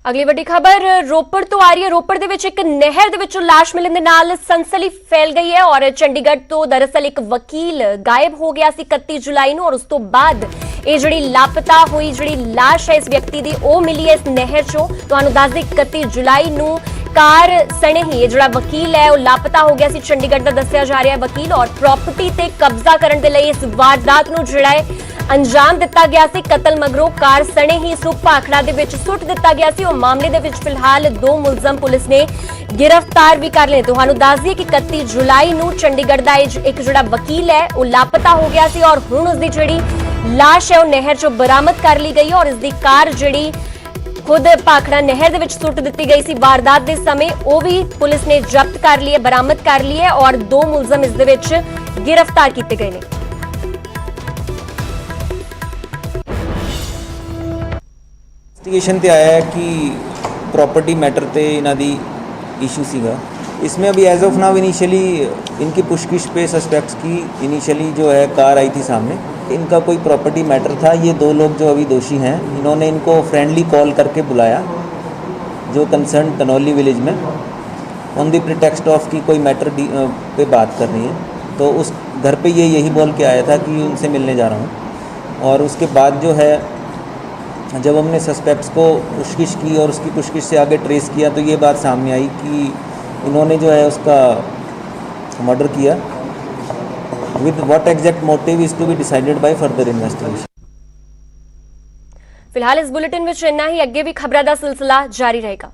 ਅਗਲੀ ਵੱਡੀ ਖਬਰ ਰੋਪੜ ਤੋਂ ਆ ਰਹੀ ਹੈ। ਰੋਪੜ ਦੇ ਵਿੱਚ ਇੱਕ ਨਹਿਰ ਦੇ ਵਿੱਚੋਂ ਲਾਸ਼ ਮਿਲਣ ਦੇ ਨਾਲ ਸਨਸਨੀ ਫੈਲ ਗਈ ਹੈ ਔਰ ਚੰਡੀਗੜ੍ਹ ਤੋਂ ਦਰਅਸਲ ਇੱਕ ਵਕੀਲ ਗਾਇਬ ਹੋ ਗਿਆ ਸੀ 31 ਜੁਲਾਈ ਨੂੰ ਔਰ ਉਸ ਤੋਂ ਬਾਅਦ ਇਹ ਜਿਹੜੀ ਲਾਪਤਾ ਹੋਈ ਜਿਹੜੀ ਲਾਸ਼ ਹੈ ਇਸ ਵਿਅਕਤੀ ਦੀ ਉਹ ਮਿਲੀ ਹੈ ਇਸ ਨਹਿਰ ਚੋਂ। ਤੁਹਾਨੂੰ ਦੱਸ ਦੇ 31 ਜੁਲਾਈ ਨੂੰ ਕਾਰ ਸਣੇ ਹੀ ਇਹ ਜਿਹੜਾ ਵਕੀਲ ਹੈ ਉਹ ਲਾਪਤਾ ਹੋ ਗਿਆ ਸੀ। ਚੰਡੀਗੜ੍ਹ ਦਾ ਦੱਸਿਆ ਜਾ ਰਿਹਾ ਹੈ ਵਕੀਲ ਔਰ ਪ੍ਰਾਪਰਟੀ ਤੇ ਕਬਜ਼ਾ ਕਰਨ ਦੇ ਲਈ ਇਸ ਵਾਰਦਾਤ ਨੂੰ ਜਿਹੜਾ ਹੈ ਅੰਜਾਮ ਦਿੱਤਾ ਗਿਆ ਸੀ। ਕਤਲ ਮਗਰੋਂ ਕਾਰ ਸਣੇ ਹੀ ਇਸ ਨੂੰ ਭਾਖੜਾ ਦੇ ਵਿੱਚ ਸੁੱਟ ਦਿੱਤਾ ਗਿਆ ਸੀ ਔਰ ਮਾਮਲੇ ਦੇ ਵਿੱਚ ਫਿਲਹਾਲ 2 ਮੁਲਜ਼ਮ ਪੁਲਿਸ ਨੇ ਗ੍ਰਿਫਤਾਰ ਵੀ ਕਰ ਲਏ। ਤੁਹਾਨੂੰ ਦੱਸ ਦਈਏ ਕਿ 31 ਜੁਲਾਈ ਨੂੰ ਚੰਡੀਗੜ੍ਹ ਦਾ ਇੱਕ ਜਿਹੜਾ ਵਕੀਲ ਹੈ ਉਹ ਲਾਪਤਾ ਹੋ ਗਿਆ ਸੀ ਔਰ ਹੁਣ ਉਸ ਦੀ ਜਿਹੜੀ ਲਾਸ਼ ਹੈ ਉਹ ਨਹਿਰ ਚੋਂ ਬਰਾਮਦ ਕਰ ਲਈ ਗਈ ਔਰ ਇਸ ਦੀ ਕਾਰ ਜਿਹੜੀ ਖੁਦ ਭਾਖੜਾ ਨਹਿਰ ਦੇ ਵਿੱਚ ਸੁੱਟ ਦਿੱਤੀ ਗਈ ਸੀ ਵਾਰਦਾਤ ਦੇ ਸਮੇਂ ਉਹ ਵੀ ਪੁਲਿਸ ਨੇ ਜ਼ਬਤ ਕਰ ਲਈ ਹੈ, ਬਰਾਮਦ ਕਰ ਲਈ ਹੈ ਔਰ 2 ਮੁਲਜ਼ਮ ਇਸ ਦੇ ਵਿੱਚ ਗ੍ਰਿਫਤਾਰ ਕੀਤੇ ਗਏ ਨੇ। इन्वेस्टिगेशन पे आया है कि प्रॉपर्टी मैटर पे इन्हां दी इशू सीगा। इसमें अभी एज ऑफ नाउ इनिशियली इनकी पुछगिछ पे सस्पेक्ट्स की इनिशियली जो है कार आई थी सामने, इनका कोई प्रॉपर्टी मैटर था। ये 2 लोग जो अभी दोषी हैं इन्होंने इनको फ्रेंडली कॉल करके बुलाया जो कंसर्न तनौली विलेज में ऑन द प्रिटेक्स्ट ऑफ कि कोई मैटर पे बात करनी है। तो उस घर पे ये यही बोल के आया था कि उनसे मिलने जा रहा हूँ और उसके बाद जो है जब हमने सस्पेक्ट्स को पुछगिछ की और उसकी पुछगिछ से आगे ट्रेस किया तो ये बात सामने आई कि इन्होंने जो है उसका मर्डर किया। With what exact motive is to be decided by further investigation. फिलहाल इस बुलेटिन में इतना ही, अगे भी खबरों का सिलसिला जारी रहेगा।